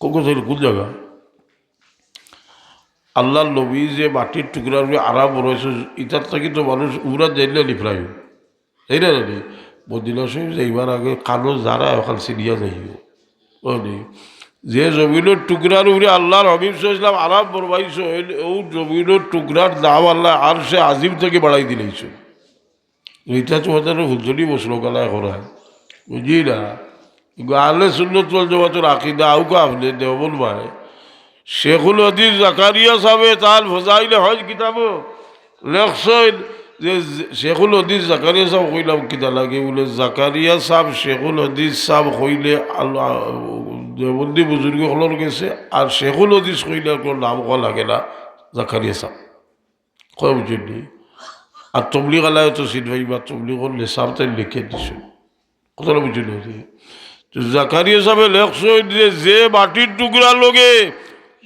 কোন জায়গা আল্লাহর নবী যে মাটির টুকরার আরাম রয়েছে ইটার থেকে তো মানুষ উড়া যাইলে লিফ্রাই তাই না জানি মদিনা শরীফ যাইবার আগে কানো যারা ওখান সিরিয়া যাইব যে জমিনের টুকরার উপরে আল্লাহর হাবিব সাল্লাল্লাহু আলাইহি আরাম ফরমাইছে ও জমিনের টুকরার দাম আল্লাহ আর সে আজিম থেকে বাড়াই দিলেছ এটা তো ওদের হুজুরি বসলো গলায় করা বুঝি না আহলে সুন্নাত ওয়াল জামাতের আকীদা আউকা আপনি দেওবন ভাই শেখুল হাদিস জাকারিয়া সাহেব তার ফজাইলে হজ কিতাব লেখছেন যে শেখুল হাদিস জাকারিয়া সাহেব কইলাম কিতা লাগে বলে জাকারিয়া সাহেব শেখুল হাদিস সাহেব কইলে আল্লাহ দেবন্দি বুজুর্গ হলর গেছে আর শেখুল হাদিস কইলে কোনো নাম কোয়া লাগে না জাকারিয়া সাহেব কয় বুঝলি আর তবলিগ আলায় তো সিনভাই বা তবলিগর লেসাব তাই লিখে দিছে কথাটা বুঝলি জাকারিয়া সাহেব লেখছেন যে মাটির টুকরা লোকে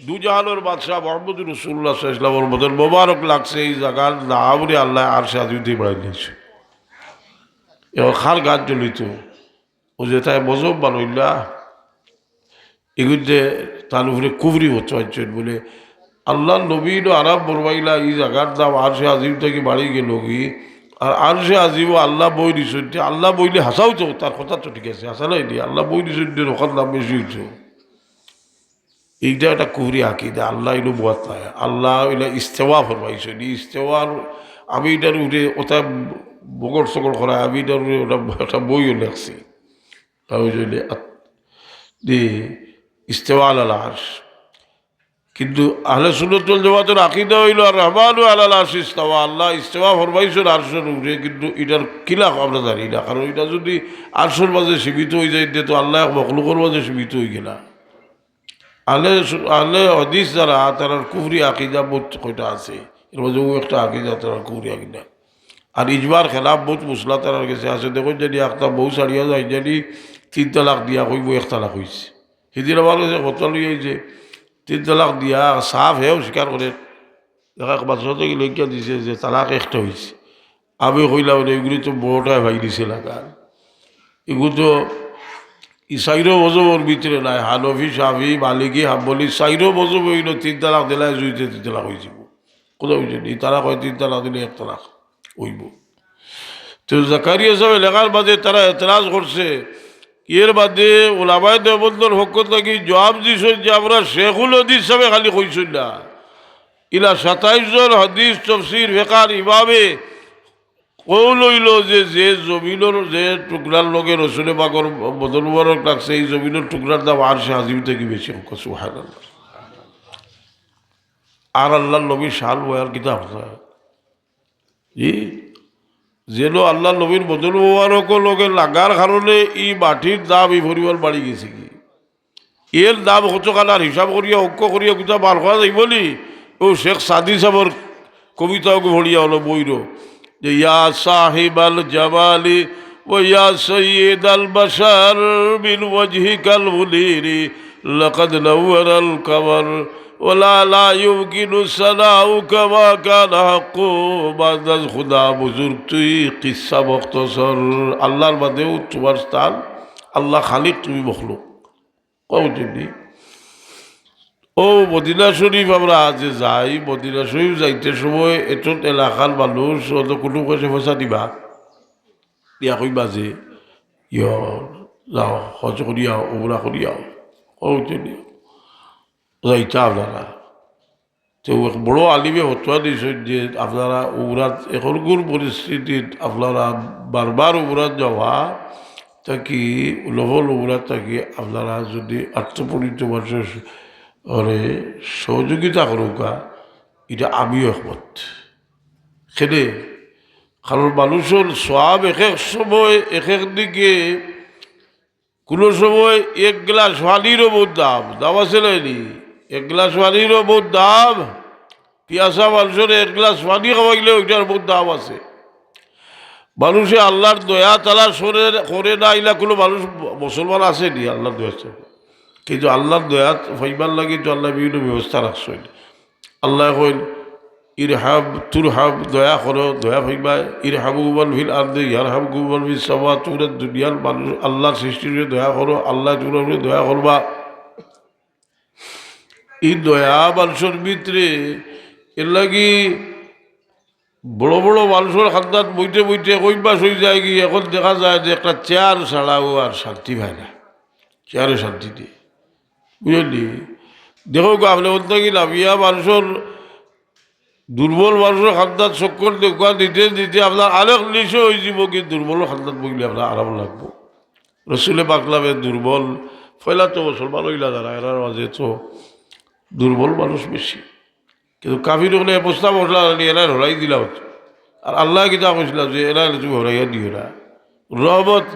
দুজাহানোর বাদশাহ মোহাম্মদ রাসূলুল্লাহ সাল্লাল্লাহু আলাইহি ওয়াসাল্লামের মতন মোবারক লাগছে এই জায়গার নাম রে আল্লাহ আর সে আজিমতে বাড়াই দিয়েছে এবার খার গাছ জ্বলিত ও যে তাই মজব বানইলা এগুলিতে তার উপরে কুবরি হচ্ছে বলে আল্লাহ নবীন আরাম বরবাইলা এই জায়গার নাম আর সে আজিম থেকে বাড়ি গেল কি আর সে আজিম আল্লাহ বই দিচ্ছেন আল্লাহ বইলে হাসাও তো তার কথা তো ঠিক আছে হাসা নাই আল্লাহ বই দিচ্ছেন ওখান নাম বেশি হইছে এইটা একটা কুহরি আকিদা আল্লাহ এলো বোয়াত নাই আল্লাহ এলা ইস্তেওয়া ফরমাইছে ইস্তেওয়ার আমি এটার উঠে ওটা বগড় সকড় করা আমি এটার ওটা একটা বইও লেখছি ইস্তেওয়া আলাল আরশ কিন্তু আহলে সুন্নাত ওয়াল জামাতের আকীদা হইল আর রহমানু আলাল আরশ ইস্তাওয়া আল্লাহ ইস্তেওয়া ফরমাইছেন আরশের উপরে কিন্তু এটার কিলা আমরা জানি না কারণ এটা যদি আরশের মাঝে সীমিত হয়ে যায় তো আল্লাহ মখলুকের মাঝে সীমিত হয়ে গেলা আহলে হাদিস যারা তারা কুফরি আকিদা বহুত কয়টা আছে এর মধ্যেও একটা আকিদা তারা কুফরি আকিদা আর ইজবার খেলাফ বহুত মুসলা তারার কাছে আছে দেখুন যদি একটা বউ ছাড়িয়া যায় যদি 3 তালাক দিয়া কইব 1 তালাক হয়েছে সেদিন আমার কাছে কথা লইয়াই যে 3 তালাক দিয়া সাফ হেও স্বীকার করে দেখা বাচ্চা থেকে লেখিয়া দিছে যে তালাক একটা হয়েছে আমি কইলাম এগুলি তো বড়টাই ভাই দিছে লাগার এগুলো তো ই চাইরো মজবর ভিতরে নাই, হানফি সাফি মালিকি হাম্বলি চাইরো মজব হইল 3 তালাক দিলাই জুইতে 3 তালাক হয়ে যাব। কোথাও হয়েছে ই তারা কয় 3 তালাক দিলে 1 তালাক হইব। তো জাকারিয়া সাহেব লেখার বাদে তারা এতরাজ করছে, এর বাদে ওলামায়ে দেওবন্দর পক্ষ থেকে জবাব দিছেন যে আমরা শেখুল হাদিস সাহেব খালি কইছেন না, ইলা 27 জন হাদিস তফসির ফিকার ইমামে কৌল হইল যে জমিনের যে টুকরার লগে রসুলে পাকর বদল মুবারক লাগছে, এই জমিনের টুকরার দাম আর সে আজিম থেকে বেশি হোক সুবহানাল্লাহ। আর আল্লাহ নবী শাল বয়ার কিতাব জি যেন আল্লাহ নবীর বদল মুবারক লগে লাগার কারণে এই মাটির দাম এই পরিমাণ বাড়ি গেছে কি, এর দাম হতো কালার হিসাব করিয়া ঐক্য করিয়া কোথাও বার করা যাই বলি ও শেখ সাদি সাহেবর কবিতাকে ভরিয়া হলো বইর যে ইয়া সাহিব আল জামালি ও ইয়া সৈয়দ আল বাশার বিন ওয়াজহিকাল মুনিরি লাকাদ নাওয়ারাল কামার ওলা লা ইউমকিনু সানাউ কামা কানা হাক্কু বাদাল খুদা বুজুর্গ তুই কিসসা মুখতাসর। আল্লাহর বাদেও তোমার স্থান, আল্লাহ খালিক তুমি মখলুক। কৌটি ও মদিনা শরীফ আমরা যে যাই, মদিনা শরীফ যাইতে সময় এত এলাকার মানুষ অত কোনো কাছে পয়সা দিবা দিয়া কইবা যে ইয় যাও হজ করিয়াও ওমরা করিয়াও কৌটি যাইতা আপনারা। তো বড় আলিমে হতোয়া দিয়েছেন যে আপনারা উমরাত এখনকার পরিস্থিতিত আপনারা বারবার উমরাত যাওয়া থাকি লহল উমরাত থাকি আপনারা যদি আত্মপরিত মানুষের সহযোগিতা করুকা, এটা আমিও একমত। সেনে কারণ মানুষের সব এক এক সময় এক এক দিকে, কোনো সময় 1 গ্লাস পানিরও বহুত দাম দাম আছে নাইনি, 1 গ্লাস পানিরও বহুত দাম, পিয়াসা মানুষের 1 গ্লাস পানি খাওয়াইলে ওইটার বহুত দাম আছে। মানুষে আল্লাহর দয়া তালা করে না আইলা কোনো মানুষ মুসলমান আছে নি আল্লাহর দয়া, কিন্তু আল্লাহর দয়া ফাইবার লাগে তো আল্লাহ বিভিন্ন ব্যবস্থা রাখছেন। আল্লাহ কইল ইরহাব তুরহাব, দয়া করো দয়া ফাইবা, ইরহাবু মান ফিল আরদি ইয়ারহামকুম মান ফিস সামা, তোমরা দুনিয়ার মানুষ আল্লাহর সৃষ্টির দয়া করো, আল্লাহ তোমরা দয়া করবা। এই দয়া মানুষের ভিতরে এর লাগি বড় বড় মানুষের খান্দাত বইতে বইতে কইবাস হয়ে যায় কি, এখন দেখা যায় যে একটা চেয়ার ছাড়াও আর শান্তি পায় না, চেয়ারে শান্তি দিয়ে বুঝলি। দেখো আপনি বলতে কি লাভিয়া মানুষের দুর্বল মানুষের খান্দাত চক্কর দেখা দিতে দিতে আপনার আরেক নিশে হয়ে যাব, কি দুর্বল খান্দাত বইলে আপনার আরাম লাগবো। রসুলে পাকলামে দুর্বল ফয়লা তো মুসলমান হইলা যারা এরার মাঝে তো দুর্বল মানুষ বেশি, কিন্তু কাফির হলে অবস্থা মশলা এরা হরাই দিলা হতো। আর আল্লাহ কিতা কইছিলাম যে এরা তুমি হরাইয়া দিও না রহমত,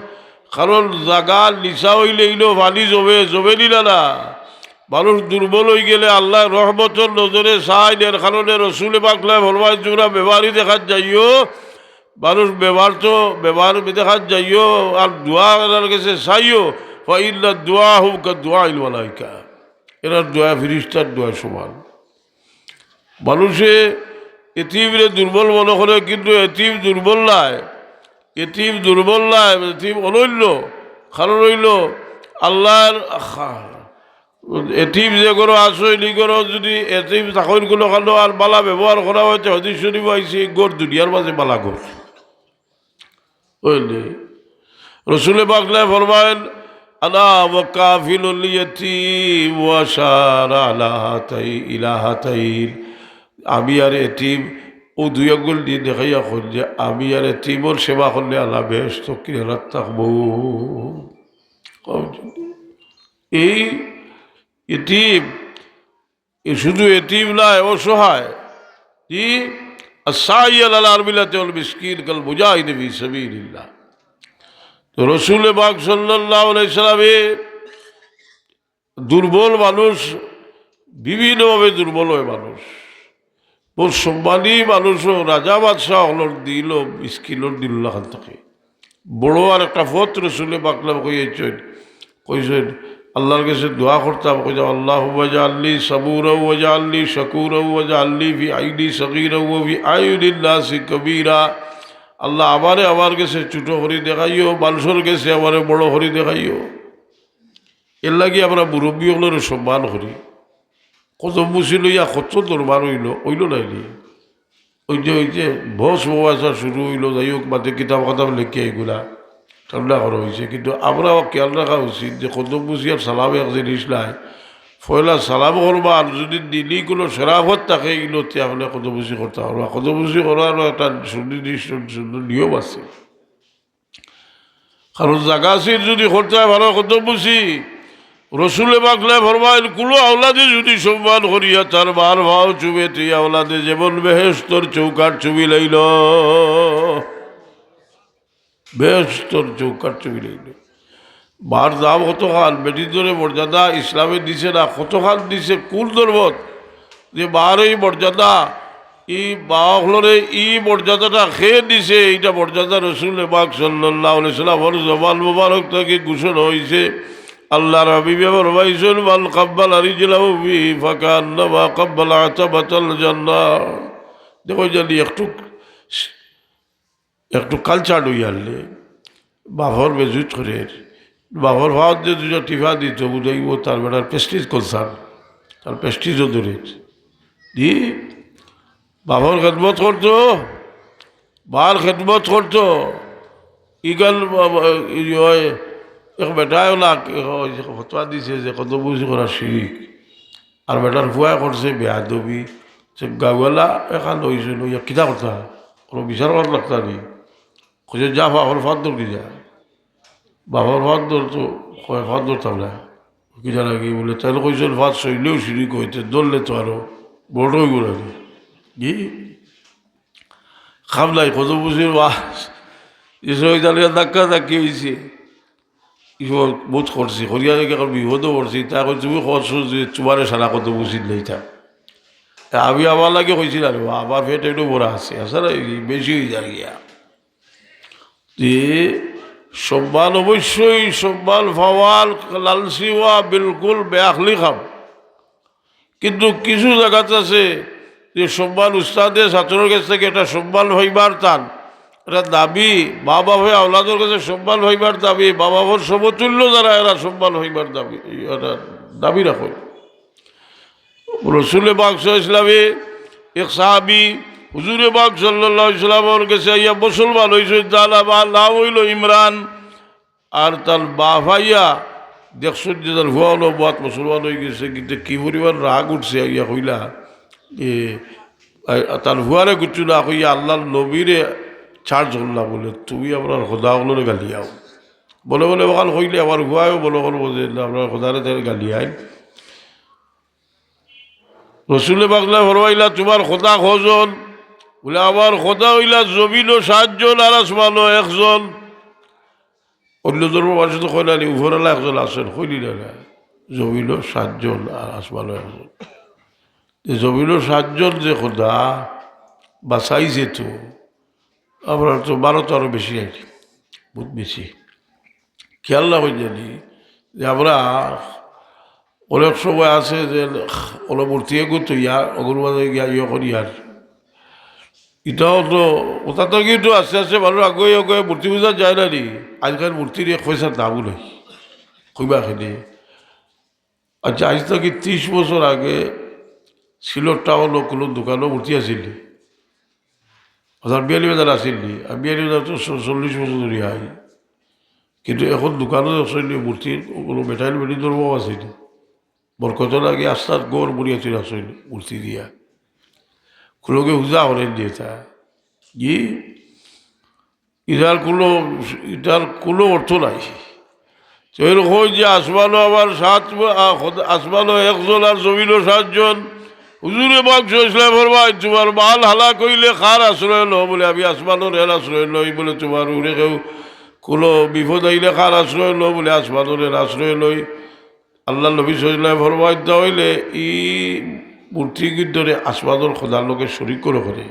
কারণ জাগা নিচা হইলে ইলেও পানি জমে নিলা না। মানুষ দুর্বল হয়ে গেলে আল্লাহ রহমতের নজরে চাই, এর কারণে রসুলে পাকলাম হলমাই জোড়া ব্যবহারই দেখাত যাইও, মানুষ ব্যবহার দেখাত যাইও আর দোয়া গেছে চাইও, ফাইন্না দোয়া হুক দোয়া ইল মালাইকা, এরা দোয়া ফিরিস্তার দোয়া সমান। মানুষে এতিমরে দুর্বল মনে করে, কিন্তু এতিম দুর্বল নাই, এতিম দুর্বল নাই, এতিম অনন্য। কারণ হইল আল্লাহর এতিম যে করো আসো নি করো, যদি এতিম চাকরি কোনো কারণ আর বালা ব্যবহার করা হয়েছে হদিস শরীফ আইসি গোর দুনিয়ার মাঝে বালা গোর বুঝলি। রসুলে পাকলায় ফরমায়েন আনা ওয়াকাফিলুল ইয়াতীম ওয়া শারা আলা হাতাই ইলা হাতাইন, আমি আর এতিম ও 2 আঙ্গুল দিয়ে দেখাইয়া কর যে আমি আর এতিমর সেবা করলে আল্লাহ বেহেশত কিনারাত থাকবো। এই এতিম শুধু এতিম নয়, অসহায় কি আসাইয়াল আলা আরবিলাতে ওয়াল মিসকিন কাল মুজাহিদ ফি সাবিলিল্লাহ। তো রসুল পাক সাল্লাল্লাহু আলাইহি সাল্লামে দুর্বল মানুষ বিভিন্নভাবে দুর্বল হয় মানুষ, বহু সম্মানী মানুষও রাজা বাদশাহ হলর দিল মিসকিনর দিল খান থাকে বড়। আর একটা ফত রসুলে পাকলাম কইছেন আল্লাহর কাছে দোয়া করতাম, কইতাম আল্লাহুম্মা জাআলনি সাবুরাও ওয়া জাআলনি শাকুরাও ওয়া জাআলনি ফি আইনি সগীরাও ওয়া ফি আয়ুনিন নাসি কবীরা। আল্লাহ আমার কাছে ছোটো হরি দেখাইও, মানুষের কাছে আমারে বড় হরি দেখাইও। এর লাগে আমরা মুরব্বী হলের সম্মান করি। কত বুঝি লইয়া কত দরবার হইল নাইনি। ওই যে বস বসা শুরু হইলো, যাই হোক মাঝে কিতাব কাতাব লেখে এগুলা ঠান্ডা করা হয়েছে। কিন্তু আমরাও খেয়াল রাখা উচিত যে কত বুঝি আর সালাম এক জিনিস নাই। পয়লা সালাম করবা, আর যদি দিনই কোনো সেরাফত থাকে এগুলো তাহলে কত বুঝি করতে পারবা। কত বুঝি করারও একটা সুনির্দিষ্ট নিয়ম আছে। কারণ জাগা আছে যদি করতে হয় ভালো কত বুঝি রসুলে বাকলে ফরমাইল কুলো আওলাদে যদি সম্মান করিয়া তার বার ভাও চুবে তুই আওলাদে যেমন বেহেস্তর চৌকাট চুবি লইল, বেহেস্তর চৌকাট চুবি লইল। বার দাম কতখান বেটির ধরে মর্যাদা ইসলামে দিছে না, কতখান দিছে কোন ধর্মত যে বার এই মর্যাদা ই বাহলরে ই মর্যাদাটা খেয়ে দিছে। এইটা মর্যাদা রসুল পাক সাল্লাল্লাহু আলাইহি সাল্লামের জবান মোবারক থেকে ঘোষণা হয়েছে। আল্লাহর হাবিবে ফরমাইছেন মান কাব্বালা রিজলাহু ফি ফাকান্নামা কাব্বালা আতাবাতাল জান্নাহ। দেখো জানি একটু কালচার হইয়ালে বাঘর বেজুত করে বাঘর ভাত যে দুটো টিফা দিত বুঝাইব তার বেটার পেস্টিজ কনসার্ন, তার পেস্টিজও দূরে দি বাবার খেদমত করতো, বার খেদমত করতো। ইগাল এক বেটায় না ফতোয়া দিছে যে কত বুঝি করা শিরিক, আর বেটার ফুয়া করছে বেয়াদবি। সে গাওয়ালা এখান হয়েছে লইয়া কিতা কথা কোনো বিচার করার লাগতা নি। খুঁজে যা বাবার ফাঁদ দৌড় কি যা, বাবার ফাঁদ ধরতো ফাঁদ ধরতাম না কি জানা কি বলে তাহলে কইছিল ফাঁদ সইলেও শিরিক হইতে ধরলে তো আরো বড় হয়ে গেল কি খামলাই কত বুঝির বাস এসব ইতালিয়া ধাক্কা ধাক্কি হয়েছে। ইসব বোধ করছি করিয়া দেখে এখন বিপদও করছি। তা এখন তুমি করছো যে তোমারে সারা কত বুঝির নেই তা আমি আমার লাগে কইছিল আর আমার পেট একটু বড় আছে আসলে বেশি হয়ে যায় গিয়া যে সম্মান অবশ্যই সম্মান পাওয়ার লালসি হওয়া বিলকুল বেআখলি খাম। কিন্তু কিছু জায়গাতে আছে যে সম্মান উস্তাদে ছাত্রের কাছ থেকে এটা সম্মান হইবার টান, এটা দাবি মা বাবা আওলাদের কাছে সম্মান হইবার দাবি, মা বাবার সমতুল্য যারা এরা সম্মান হইবার দাবি এটা দাবি রাখে। রসুল পাক ইসলামে এক সাহাবি হুজুরে পাক সাল্লাল্লাহু আলাইহি ওয়াসাল্লামের কাছে ইয়া মুসলমান হইছে, তার নাম হইল ইমরান। আর তার বাফাইয়া দেখছো যে তার ভুয়া হলো বাত মুসলমান হয়ে গেছে। কিন্তু কি পরিমাণ রাগ উঠছে ইয়া হইলা এ তার ভুয়ারে গুচ্ছু না হইয়া আল্লাহর নবীরে ছাড় ধরলা বলে তুমি আপনার খোদা হলোরে গালিয়াও বলে বলে ওখান হইলে আমার ভুয়াও বলে করবো যে আপনার খোদারে তাদের গালিয়াই। রসুলে বাগলা ফরমাইলা তোমার খোদা কজন বলে আমার খোদা হইলা জমিনও 7 জন আর আসমানও 1 জন। অন্য ধর্ম মানুষ তো কইলানি উপরওয়ালা একজন আছেন কইলি না, জমিনও 7 জন আর আসমানও 1 জন। জমিনও 7 জন যে খোদা বাঁচাইছে তো আমরা তো 12 তো আরো বেশি আছি, বহুত বেশি। খেয়াল না হয়ে জানি যে আমরা অনেক সময় আছে যে ওরা মূর্তি করতো ইয়ার অগরবাদে গিয়া ইয়ে করি আর এটাও তো ওটা তো কিন্তু আস্তে আস্তে মানুষ আগে আগে মূর্তি পূজা যায় না নি। আজকাল মূর্তির পয়সার দামও নেই কইবা খেলে। আচ্ছা আজ থেকে 30 বছর আগে সিলট টাউনও কোনো দোকানও মূর্তি আসিল, অর্থাৎ 42,000 আসিল। আর 42,000 তো 40 বছর ধরে আই। কিন্তু এখন দোকানও আসলে মূর্তির কোনো মেটাইল বেটি ধরবও আসিল। বরকত লাগে আস্তার গড় বড়িয়াছিল আসলে মূর্তি দিয়া কোনোকে পূজা করেন দিয়ে তা ই এটার কোনো অর্থ নাই। তো এরকম যে আসমানও আবার 7 আসমানও 1 জন আর জমিনও 7 জন। হুজুরে বাক্স ইসলাম ফরমায় তোমার মাল হালা কইলে খার আশ্রয় লো বলে আমি আসমানের এর আশ্রয় লই বলে তোমার উড়ে কেউ কোনো বিপদ আইলে খার আশ্রয় লো বলে আসমানের এর আশ্রয় লই। আল্লাহ নবী সাল্লাল্লাহু ফরমায় দেওয়া হইলে ই মূর্তির ধরে আসমানের খোদার লোকের শরিক করে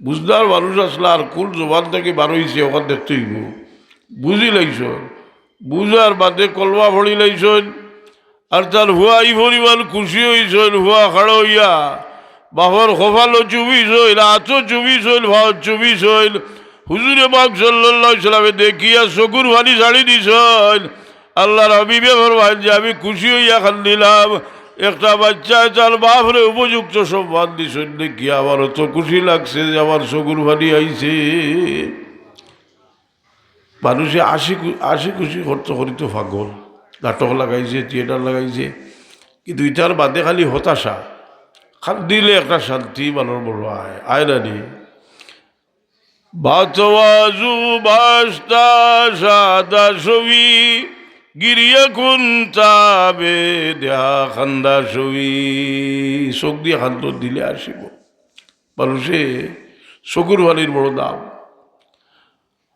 বুঝদার মানুষ আসলে আর কোন জবান থেকে বার হয়েছে ওখান দেখতেই বুঝি লাইছ বুঝার বাদে কলমা ভরি লাইছেন। আর তার হুয়াই পরিমাণ খুশি হয়েছেন, হুয়া খাড়ো হইয়া বাপর কপালও চুবিছইল, হাতও চুবিছইল, ভাত চুবিছইল। হুজুরে পাক সাল্লাল্লাহু আলাইহি ওয়াসাল্লাম দেখিয়া চকুর পানি ছাড়ি দিছেন। আল্লাহর হাবিবে ফরমায় যে আমি খুশি হইয়া খান্দিলাম, একটা বাচ্চা তার বাপরে উপযুক্ত সম্মান দিছেন নাকি, আমারও তো খুশি লাগছে যে আমার চকুর পানি আইছে। মানুষে আশি খুশি করতে করিত পাগল, নাটক লাগাইছে, থিয়েটার লাগাইছে, কিন্তু ইটার বাদে খালি হতাশা। দিলে একটা শান্তি মানুষ বড় আয় না নি। বাতওয়াজু বাস্তা সাদা ছবি গিরিয়া খুন্তাবে দেহা খান্দা ছবি, চোখ দিয়ে খান্ত দিলে আসিব। মানুষে চকুর ভালির বড় দাম।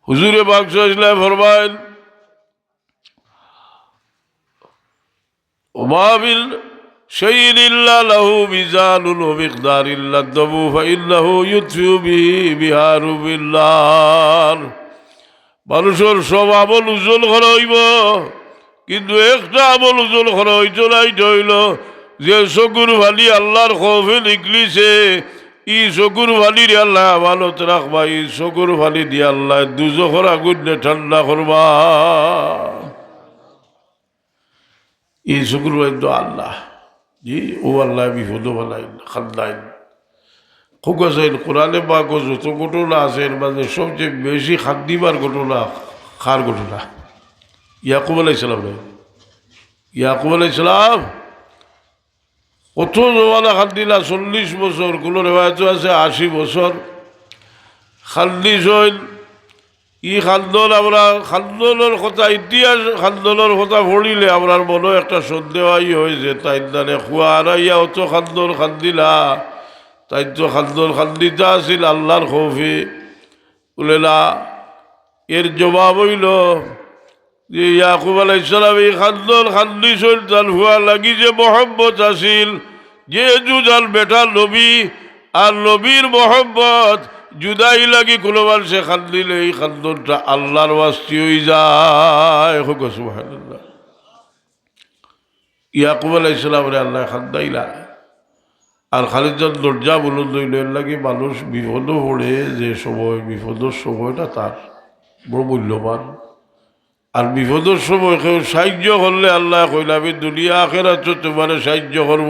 হুজুরে পাক সাল্লাল্লাহু ফরমায়েন ওমাবিল শাইইন ইল্লা লাহু মিজানুন ওয়া মিকদারিল্লা দাবু ফাইন্নাহু ইউতফিউ বিহা রুবিল্লাহ। মানুষের সব আমল উজ্জ্বল করা হইব, কিন্তু একটা আমল উজ্জ্বল করা হইতো নাই, হইল যে চকুর ভালি আল্লাহর খৌফে নিকলিছে, ই চকুর ভালির আল্লাহ আমানত রাখবা, ই চকুর ভালি দিয়ে আল্লাহ দুজখর আগুন ঠান্ডা করবা। এই চকুর ভালি তো আল্লাহ, জি ও আল্লাহ বিপদ ভালাই খান্দাইন খুব আছে। কোরআনে পাক যত ঘটনা আছে এর মাঝে সবচেয়ে বেশি খাদ দিবার ঘটনা খার ঘটনা। ইয়াকুব আলাইসালাম নাই, ইয়াকুব আলাইসালাম কত জমানা খান্দিলা, 40 বছর, কোনো রেওয়ায়ত আছে 80 বছর খান্দিস হইল। ই খান্দন আমরা খান্দনের কথা, ইতিহাস খান্দনের কথা পড়িলে আমার মনে একটা সন্দেহ হয়েছে, তাই দানে খুয়া আনাইয়া অত খান্দন খান্দিলা, তাই তো খান্দন খান্দিতা আছিল আল্লাহর খৌফে বলে না। এর জবাব হইল যে ইয়াকুব আলাইহিসসালাম এই খান্দন খান্দিছিল তার হুয়া লাগি যে মহব্বত আছিল, যে দুজাল বেটা নবী আর নবীর মহব্বত জুদাই লাগি কোনো মানুষে খান্দিলে এই খান্দনটা আল্লাহর ওয়াস্তি হয়ে যায়। সুবহানাল্লাহ। ইয়াকুব আলাইহিসসালামরে আল্লাহ খান্দাইলা, আর খালিদ দরজা বুলন্দ হইল। এর লাগে মানুষ বিপদ পড়ে যে সময়, বিপদের সময়টা তার বড় মূল্যবান। আর বিপদের সময় কেউ সাহায্য করলে আল্লাহ কইলা আমি দুনিয়া আখিরাতে তোমার সাহায্য করব।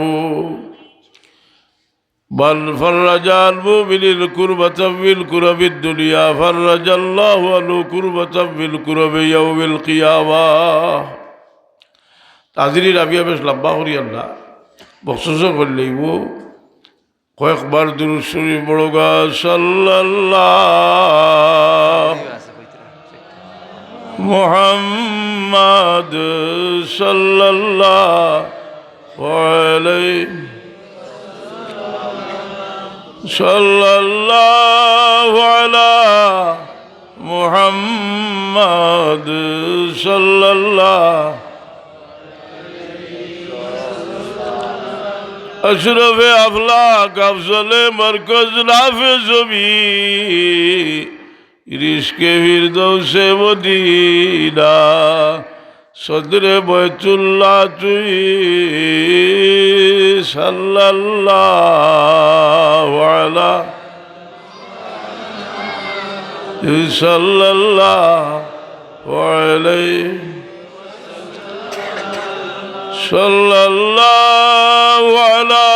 বাল ফাররাজাল মুমিনিল কুরবাতাম মিন কুরাবিদ দুনিয়া ফাররাজাল্লাহু আনহু কুরবাতাম মিন কুরাবি ইয়াউমিল কিয়ামাহ। তাজরির আমি বেশ লম্বা করি আল্লাহ বকশিশ করলেইব কয়েকবার দুরূদ শরীফ পড়ো গা। সাল্লাল্লাহু মুহাম্মাদ সাল্লাল্লাহু আলাইহি সাল্লাল্লাহু আলা মুহাম্মাদ সাল্লাল্লাহু अशरफ अफलाक अफजल मरकज नाफे ज़मी रिश्के फिरदौसे मदीना सदर बैतुल्लाह तुई सल्लल्लाहु अलैहि सल्लल्लाहु अलैहि सल्लल्लाहु अला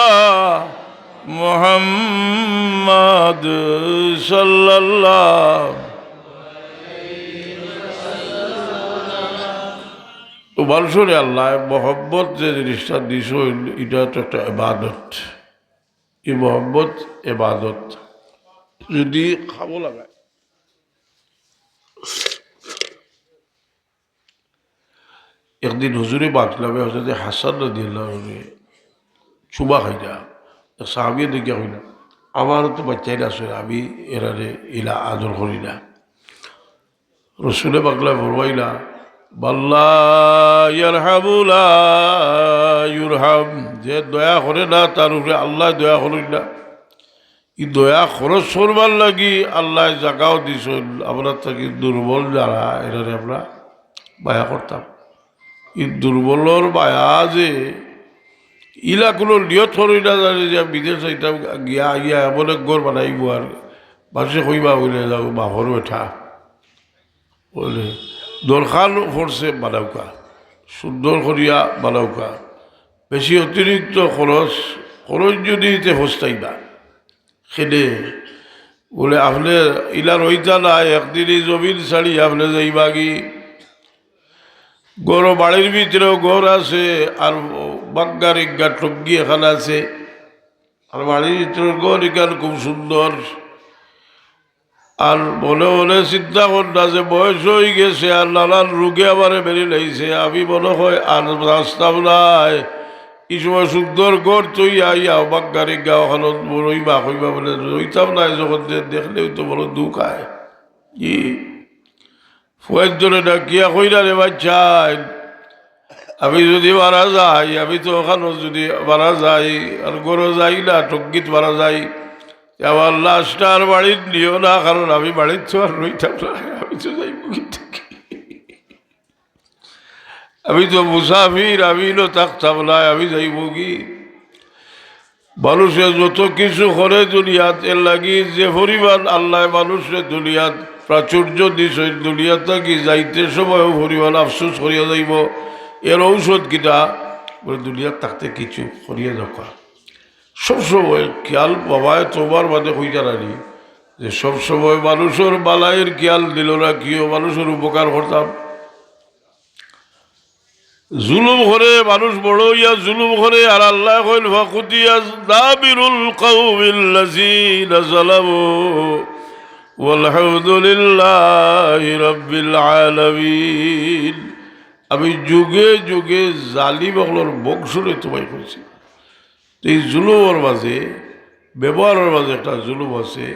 मुहम्मद सल्लल्लाहु। তো মানুষের আল্লাহ মহব্বত যে জিনিসটা দিস, এটা তো একটা ইবাদত। এই মহব্বত ইবাদত যদি খাবো লাগায়, একদিন হুজুরে বাকলামে হজরত হাসান রাদিয়াল্লাহু আনহু চুমা খাইলা, সাহাবিয়ে দেখিয়া হইলা আমারও তো বাচ্চাই না, আমি এরারে ইলা আদর করি না। রসুলে বাকলা ফরমাইলা বাল্লা ইয়ারহামু লা ইউরহাম, যে দয়া করে না তার উপরে আল্লাহ দয়া করেন না। ই দয়া খরচ করবার লাগি আল্লাহ জাগাও দিস, আমরা থাকি দুর্বল যারা এরারে আমরা বায়া করতাম। ই দুর্বলর বায়া যে ইলা কোনো নিয়ত করি না জানে যে বিদেশ যাইতাম গিয়া গিয়া এমন এক ঘর বানাইব আর মানুষে কইবা বলে যাও বাহর বেঠা বলে দরকার পড়ছে বানাওকা, সুন্দর করিয়া বানাওকা। বেশি অতিরিক্ত খরচ খরচ যদি এতে হস্তাইবা খেলে বলে আপনি ইলার হইতা না একদিনই জমিন ছাড়ি আপনি যাইবা কি গড় বাড়ির ভিতরেও ঘর আছে আর বাগ্গার ইজ্ঞা টগ্গি এখানে আছে আর বাড়ির ভিতরে ঘর এখান খুব সুন্দর। আর মনে মনে চিন্তা করনা যে বয়স হয়ে গেছে আর নানান রোগে আমারে বেরিয়ে লাইছে, আমি মনে হয় আর রাস্তাও নাই এই সময় সুন্দর ঘর তুই আইয়া বাগ্গার ইজ্ঞা ওখানে রইবা কইবা বলে রইতাম নাই যখন দেখলেও তো বড় দুঃখ আয় কি ফুয়ের জন্য ডাকিয়া কইরা রে বাচ্চাই আমি যদি মারা যাই, আমি তো ওখানে যদি মারা যাই আর গরো যাই না টঙ্গিত মারা যাই আমার লাশটা আর বাড়ির নিও না, কারণ আমি বাড়ির তো আর রইতাম না, আমি তো যাইব থেকে আমি তো মুসাফির, আমি তো থাকতাম না, আমি যাইব কি। মানুষে যত কিছু করে দুনিয়াত এর লাগি যে পরিমাণ আল্লাহ মানুষের দুনিয়াত প্রাচুর্য দিছে দুনিয়াত থাকি যাইতে সময়ও পরিমাণ আফসোস করিয়া যাইব। এর ঔষধ কিটা বলে দুনিয়ার থাকতে কিছু করিয়া দরকার সবসময় খেয়াল বাবায় তোমার বাদে হই জানানি যে সবসময় মানুষের বালাইয়ের খেয়াল দিল না কিও মানুষের উপকার করতাম। জুলুম করে মানুষ বড় ইয়া জুলুম করে আর আল্লাহ কইল ফাকুতিয়া দাবিরুল কওমিল্লাযিনা যালামু ওয়ালহামদুলিল্লাহি রাব্বিল আলামিন। আমি যুগে যুগে জালিম অগলোর বংশরে তোমায় কইছি। এই জুলুমের মাঝে ব্যবহারের মাঝে একটা জুলুম আছে,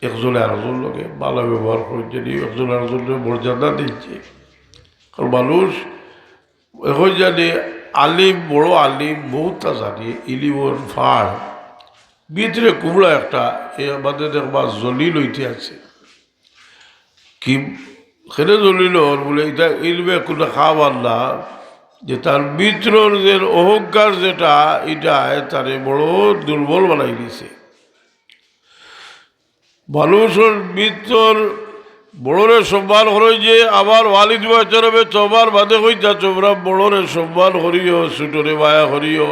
একজনে আরেকজন লোকে ভালো ব্যবহার করছে নি, একজন আরেকজনের মর্যাদা দিচ্ছে। কারণ মানুষ এখন জানি আলিম বড় আলিম বহুতটা জানি ইলিমর ফাড় ভিতরে কুমড়া একটা এ আমাদের দেখবা জলি লইতে আছে কি খেলে জলিল বলে এটা ইলমে কোনো খাবার না যে তার ভিতরের যে অহংকার যেটা এটা তারে বড় দুর্বল বানাই দিছে। মানুষের ভিতর বড়রে সম্মান করে যে আবার ওয়ালিদ বাচ্চারবে তোমার বাদে হইতা তোমরা বড়রে সম্মান করিও ছোটরে মায়া করিও।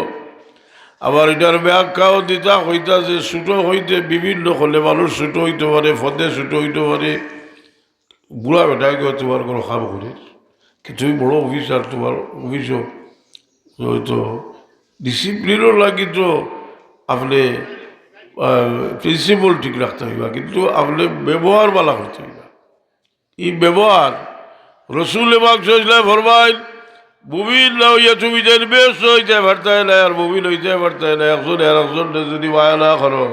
আবার এটার ব্যাখ্যাও দিতা হইতা যে ছোটো হইতে বিভিন্ন হলে মানুষ ছোটো হইতে পারে, ফদে ছোটো হইতে পারে, বুড়া বেটাকে তোমার কোনো খাম করে কি তুমি বড় অফিসার তোমার অফিসও হয়তো ডিসিপ্লিনও লাগি তো আপনি প্রিন্সিপাল ঠিক রাখতে হইবা, কিন্তু আপনি ব্যবহার বালা করতে হইবা। এই ব্যবহার রসুল ফরমাইল মুমিন না হইয়া তুমি যেন বেশ হইতে পারতাই না আর মুমিন হইতে পারতাই না। একজন আর একজন যদি মায়া না করো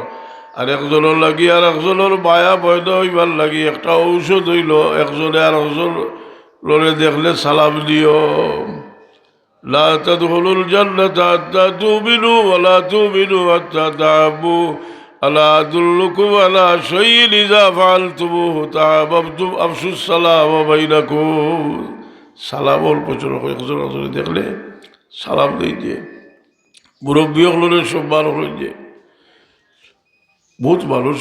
আর একজনের লাগি আর একজনের মায়া বৈধ হইবার লাগি একটা ঔষধ হইল একজনে আর একজন লড়ে দেখলে সালাম দিও। লা তাদখুলুল জান্নাতা হাত্তা তুমিনু ওয়া লা তুমিনু হাত্তা তাহাব্বু আলা আদুল্লুকুম আলা শাইইন ইযা ফাআলতুমুহু তাহাব্বাবতুম আফশুস সালাম বাইনাকুম। সালাম অল্প ছোট একজন একজনে দেখলে সালাম দিয়েছে, মুরব্বী হলেন সম্মান হয়েছে। বহুত মানুষ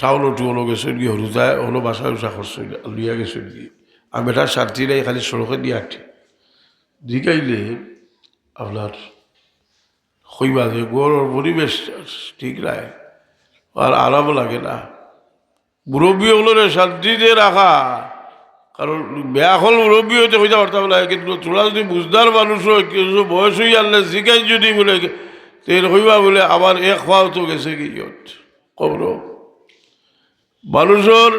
টাউন টুউনো গেছে গিয়ে হরুতায় হলো বাসা উষা করছে লিয়া গেছে গিয়ে আমি বেটার সার্থী নাই খালি সড়কে দিয়ে আঠি দিকাইলে আপনার হইবা যে গড়ের পরিবেশ ঠিক নাই আর আরাম লাগে না। মুরব্বী হলেন শান্তিতে রাখা, কারণ বেয়া হল মুরব্বী হইতে হইতে পারতাম না, কিন্তু তোরা যদি বুঝদার মানুষ হয় কিছু বয়স হয়ে আনলে জিকাই যদি বলে তেল হইবা বলে আমার এক খাওয়াও তো গেছে কি কবর। মানুষের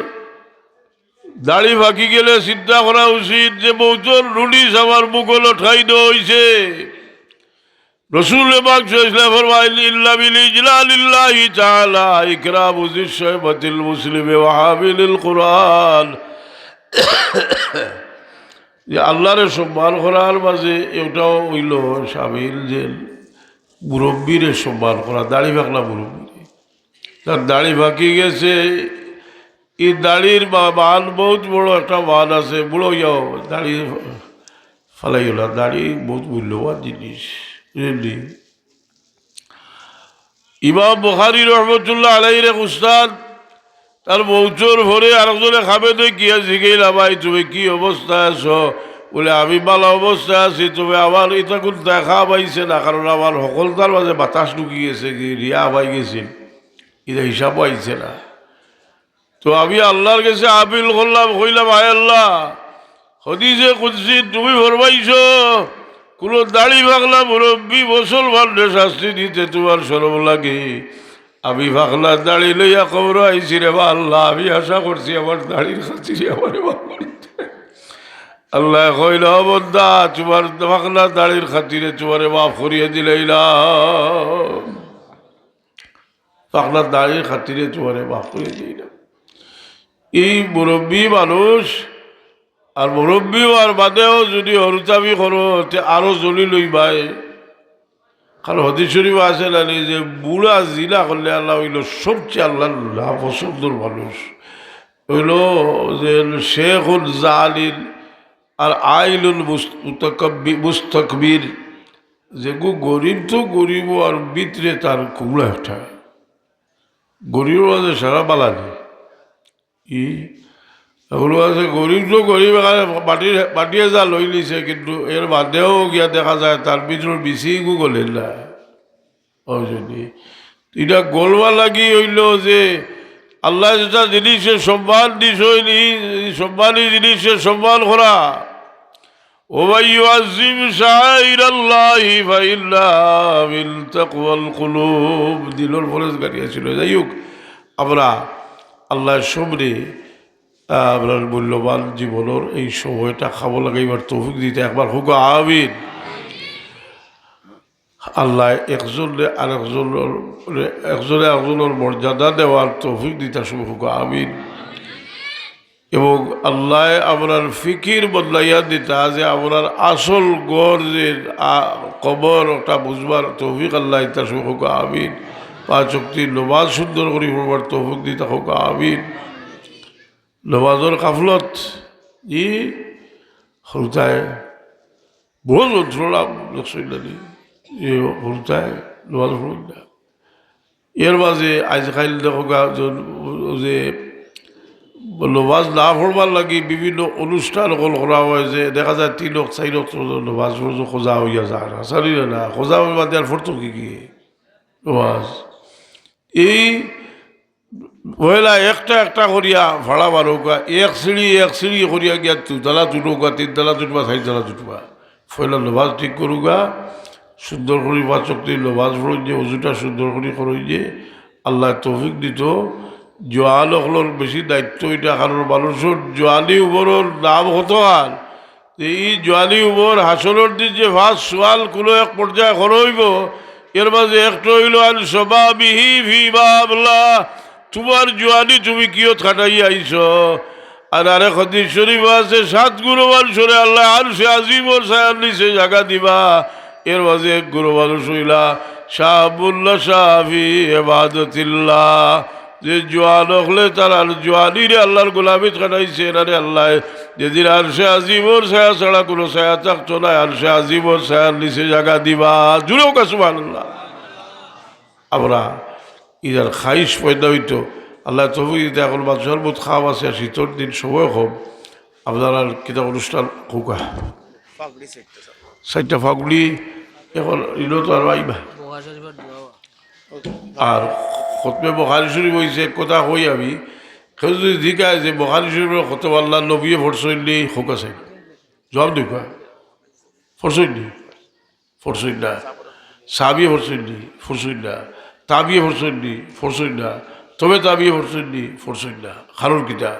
দাড়ি ফাঁকি গেলে চিন্তা করা উচিত যে বহুতর রুলিশ আমার মুখল ঠাই দেওয়া হয়েছে। রসুল কোরআন যে আল্লাহরে সম্মান করার মাঝে এটাও হইল সামিল যে মুরব্বীরে সম্মান করা। দাড়ি ফাঁকলা মুরব্বীরে, তার দাড়ি ফাঁকি গেছে, এই দাড়ির মান বহুত বড় একটা মান আছে। বুড়ো যাও দাড়ি ফালাই না, দাড়ি বহুত মূল্যবান জিনিস বুঝলি। ইমাম বুখারী রহমতুল্লাহ আলাইহির এক উস্তাদ তার বউচর ভরে আরেকজনে খাবে তো কি জিগাইলা ভাই তুমি কি অবস্থায় আছো? বলে আমি ভালো অবস্থায় আছি, তবে আমার এটা কোন দেখা পাইছে না, কারণ আমার সকলতার মাঝে বাতাস ঢুকি গেছে, কি রিয়া পাই গেছিল, এটা হিসাব পাইছে না। তো আমি আল্লাহর কাছে আপিল করলাম, কইলাম আয় আল্লাহ, হদিসে কুদসি তুমি ফরমাইছ কোনো দাড়ি পাগলা মুরব্বী মুসলমানদের শাস্তি দিতে তোমার শরম লাগে। আমি পাগলা দাড়ি লইয়া খবর আইছি রে বা আল্লাহ, আমি আশা করছি আমার দাড়ির খাতিরে আমার মাফ করিতে। আল্লাহ কইল বন্দা, তোমার পাগলা দাড়ির খাতিরে তোমারে মাফ করিয়ে দিলাম, পাগলা দাড়ির খাতিরে তোমারে মাফ করিয়ে দিলাম। এই মুরব্বী মানুষ, আর মুরব্বী আর বাদেও যদি হরুতাবি করো আরো জ্বলি লই ভাই। কারণ হদিস শরীফ আছে না যে বুড়া জিনা করলে আল্লাহ হইল সবচেয়ে আল্লাহ পছন্দর মানুষ হইল যে শেখুল জালিল আর আইলুল মুস্তকবির, যে গরিব তো গরিব আর ভিতরে তার কুমড়া একটা গরিব আছে সারা বালানি এগুলো আছে। গরিব তো গরিব পাটিয়ে যা লই লিছে, কিন্তু এর বাদেও গিয়া দেখা যায় তার ভিতর বেশি গলেন না। ওই যদি এটা গলবা লাগি হইল যে আল্লাহ যেটা জিনিসে সম্মান দিস হইনি, সম্মানী জিনিসে সম্মান করা। ওমাই ইউআযযিম শাআইরাল্লাহি ফাইন্নাহা মিন তাকওয়াল কুলুব, দিলের ফরজ গাড়িয়েছিল। যাই হোক, আমরা আল্লাহর সামনে আপনার মূল্যবান জীবনের এই সময়টা খাবো লাগাইবার তৌফিক দিতে একবার হোক আমিন। আল্লাহ একজনে একজনের মর্যাদা দেওয়ার তৌফিক দিতে হোক আমিন। এবং আল্লাহ আপনার ফিকির বদলাইয়া দিতা যে আপনার আসল গড় যে কবর ওটা বুঝবার তৌফিক আল্লাহ ইতা হোক আমিন। পাঁচ ওয়াক্ত নামাজ সুন্দর করে পড়বার তৌফিক দিতে হোক আমিন। নমাজের কাফলত ই হরুতায় বহু যন্ত্রণা লক্ষ্যী হরুতায় নমাজ পড়ুন না। এর মাঝে আজকাল দেখো যে নমাজ না পড়বার লাগি বিভিন্ন অনুষ্ঠান করা হয়, যে দেখা যায় 3 4 নমাজ খোঁজা হইয়া যায় না, সারি না খোঁজা হইবা দেওয়ার ফর্ত কি নমাজ এই পয়লা একটা একটা করিয়া ভাড়া বারোকা, এক সিঁড়ি করিয়া গিয়া 2 তলা তুটুকা, 3 তলা তুটবা, 4 তলা তুটবা। পয়লা নমাজ ঠিক করুগা, সুন্দর করি 5 ওয়াক্ত নমাজ পড়ই যে অজুটা সুন্দর করি করই যে আল্লাহ তৌফিক দিত। জোয়াল হলোর বেশি দায়িত্ব এটা, কারণ মানুষের জোয়ালি উমরের নাম হতো। আর এই জোয়ালি উমর হাসনের দিন যে ভাস সোয়াল কোনো এক পর্যায়ে হইব, এর মাঝে একটা হইল আল সবাবিহি ফি বাবলাহ, তোমার জোয়ানি তুমি কিয় খাটাই আইছ। আর আরেক হাদিস শরীফ আছে 7 গুণ মানুষরে আল্লাহ আরশে আজিমর ছায়ার নিচে জায়গা দিবা। এর মাঝে এক গুণ মানুষ হইলা শাহাবুল্লাহ শাহি ইবাদতিল্লাহ, যে জোয়ান হলে তার আর জোয়ানিরে আল্লাহর গোলামিত খাটাইছে। এনারে আল্লাহ যেদিন আরশে আজিমর ছায়া ছাড়া কোনো ছায়া থাকতো না, আরশে আজিমর ছায়ার নিচে জায়গা দিবা। জুড়েও কা সুবহানাল্লাহ। আমরা ইদার খাইশ পয়দা হইতো আল্লাহ তবু দিতে এখন বাচ্চার বোধ খাওয়া আছে, শীতর দিন সময় হোক আপনারা কিতা অনুষ্ঠান হোকা 4টা ফাগুলি এখন ইলো তো আর আইবা। আর খতমে বুখারী শরীফ হয়েছে কথা কই আমি, কেউ যদি জিজ্ঞাসা যে বুখারী শরীফের খতম আল্লাহ নবীয়ে ফরসইলি হোক আছে, জবাব দিবা ফরসইল না, সাবিয়ে ফরসইল না, তাবিয়ে ফরসইল না, তবে তাবিয়ে ফরসইল না। কারণ কিতা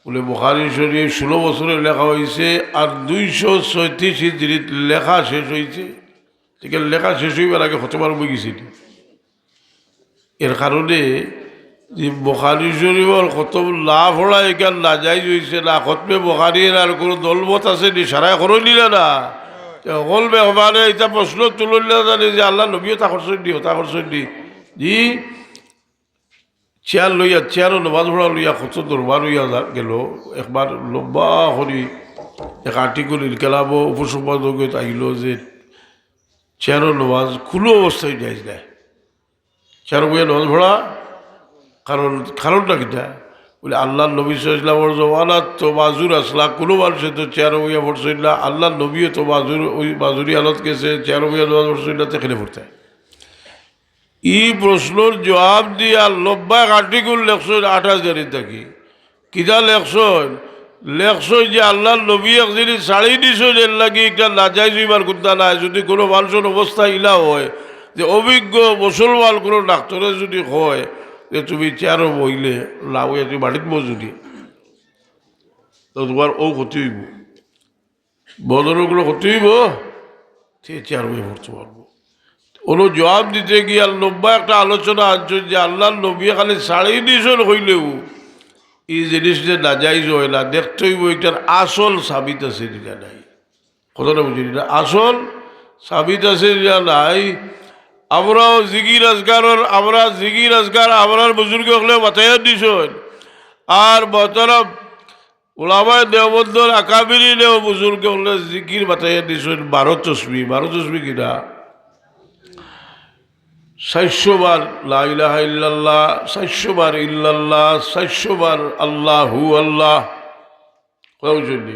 বলে বুখারী শরীফ 16 বছরে লেখা হয়েছে, আর 236 হিজরিত লেখা শেষ হয়েছে। ঠিক আছে, লেখা শেষ হইবার আগে খতম আরম্ভ গেছিল। এর কারণে যে বুখারী শরীফের খতম না পড়া এখান না যাই হয়েছে না। খতমে বুখারীর আর কোনো দলমত আছে নি, সারাই করো নিলে না বলবে মানে এটা প্রশ্ন তুলল জানি যে আল্লাহ নবীও তা করছেন নি জি চেয়ারও নমাজ পড়া লইয়া কত দরবার হইয়া গেল। একবার লম্বা করি এক আর্টিকেল ইনকেলাব উপসম্পাদক আহিল যে চেয়ারও নমাজ কোনো অবস্থায় যাইজ নাই, চেয়ার বইয়া নমাজ পড়া। কারণটা কিটা বলে আল্লাহ নবী সাল্লামের জমানাত তো বাজুর আসলা, কোনো মানুষে তো চেয়ার বইয়া পড়ছিল না, আল্লাহ নবীও তো বাজুর ওই বাজুরি আলত গেছে, চেয়ার বইয়া জমা পড়ছিল না, তেখানে পড়তে এই প্রশ্নর জবাব দিয়া 90 আর্টিকেল লেখছেন 28 জারি থাকি। কিতা লেখছেন যে আল্লাহর নবী এক জিনিস ছাড়ি দিছেন, এর লাগি একটা নাজাইজ হইবার কথা নাই। যদি কোনো মানুষের অবস্থা ইলা হয় যে অভিজ্ঞ মুসলমান কোনো ডাক্তারে যদি হয় যে তুমি চেয়ারও বইলে লাভ হয়ে তুমি বাড়িত মজুরি, তো তোমার ও ক্ষতি হইব, বদরগুলো ক্ষতি হইব, সে চেয়ার বই পড়তে পারবো। ওনো জবাব দিতে গিয়ে 90 একটা আলোচনা আনছেন যে আল্লাহর নবী খালি ছাড়ি দিছেন হইলেও এই জিনিস যে নাজাইজ হয় না, দেখতে হইব এটার আসল সাবিত আছে না নাই। কথাটা বুঝি না, আসল সাবিত আছে না নাই। আমরাও জিগির আজগারের আমরার বুজুর্গ হলে মাথায় দিছেন, আর বতরফ ওলামায় দেওবন্দর আকাবিরি নেও বুজুর্গ হলে জিকির মাথায় দিছেন 12 তসবি কিনা 400 বার লা ইলাহা ইল্লাল্লাহ, 400 বার ইল্লাল্লাহ, 400 বার আল্লাহু আল্লাহ জন্য।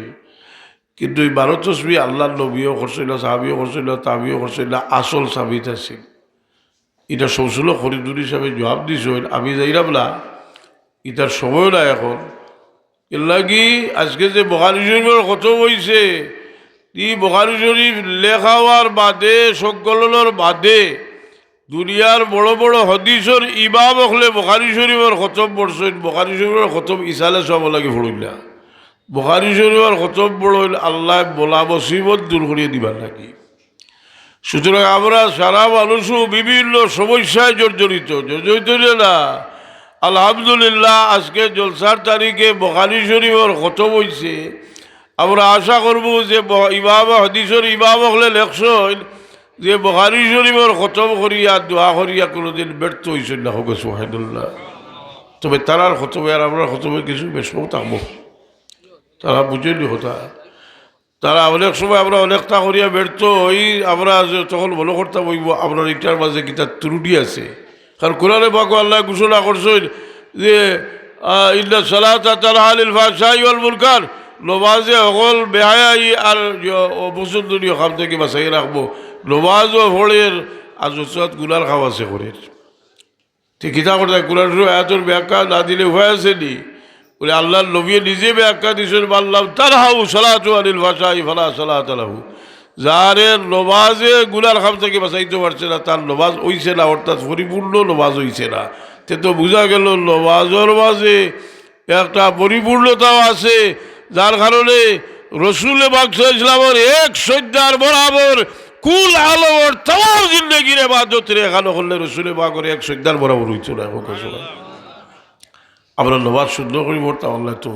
কিন্তু এই 12 তসবি আল্লাহর নবীও করছিল, সাহাবিও করছিল, তাবিও করছিল, আসল সাবিত আছে। এটা শৌসুল খরিদুর হিসাবে জবাব দিছেন। আমি যাইলাম না, এটার সময় না এখন। এর লাগি আজকে যে বুখারী শরীফের খতম হইছে, এই বুখারী শরীফ লেখা হওয়ার বাদে সংকলনের বাদে দুনিয়ার বড় বড় হদিসের ইমাম হলে বুখারী শরীফের খতম পড়ছেন। বুখারী শরীফের খতম ইসালে সব লাগে পড়ইলা। বুখারী শরীফের খতম পড়ইল আল্লাহ বলা মুসিবত দূর করিয়ে দিবার নাকি। সুতরাং আমরা সারা মানুষও বিভিন্ন সমস্যায় জর্জরিত না। আলহামদুলিল্লাহ আজকে জলসার তারিখে বুখারী শরীফের খতম হইছে। আমরা আশা করব যে ইমাম হাদিসের ইমাম হলে লেখছেন যে বুখারী শরীফের খতম করিয়া দোয়া করিয়া কোনোদিন ব্যর্থ হয়েছেন না, হোক সুবহানাল্লাহ। তবে তারার খতমে আর আমরা খতমে কিছু বেশও থাকবো, তারা বুঝেনি কথা। তারা অনেক সময় আমরা অনেকটা করিয়া ব্যর্থ হই, আমরা তখন মনে করতাম হইব আপনার এটার মাঝে কিতা ত্রুটি আছে। কারণ কোরআনে পাক আল্লাহ ঘোষণা করছেন যে ইন্না সালাতা তানহা আনিল ফাহশাই ওয়াল মুনকার, নমাজে সকল বেহায়াই আর অপছন্দনীয় কাম থেকে বাঁচাই রাখবো। নমাজও ভোরের আর যত গুলার খাওয়া আছে করে ঠিক কিতা করতে কোরআন আয়াতের ব্যাখ্যা না দিলে উপায় আছে নি? বলে আল্লাহর নবী নিজে ব্যাখ্যা দিয়েছেন মানলাম তানহাউ সালাতু আনিল ফাহশাই ফালা সালাতা লাহু। যারে নমাজে গুনার খাম থেকে বাঁচাইতে পারছে না, তার নমাজ হইছে না, অর্থাৎ পরিপূর্ণ নমাজ হইছে না। তে তো বোঝা গেল নমাজের মাঝে একটা পরিপূর্ণতাও আছে, যার কারণে রসুল পাক ইসলামের এক সজ্জার বরাবর কুল আলমের তাম জিন্দগির ইবাদত রে এখানে করলে রসুল পাকের এক সজ্জার বরাবর হইতো না। আমরা নমাজ শুদ্ধ করি পড়তাম আল্লাহ তো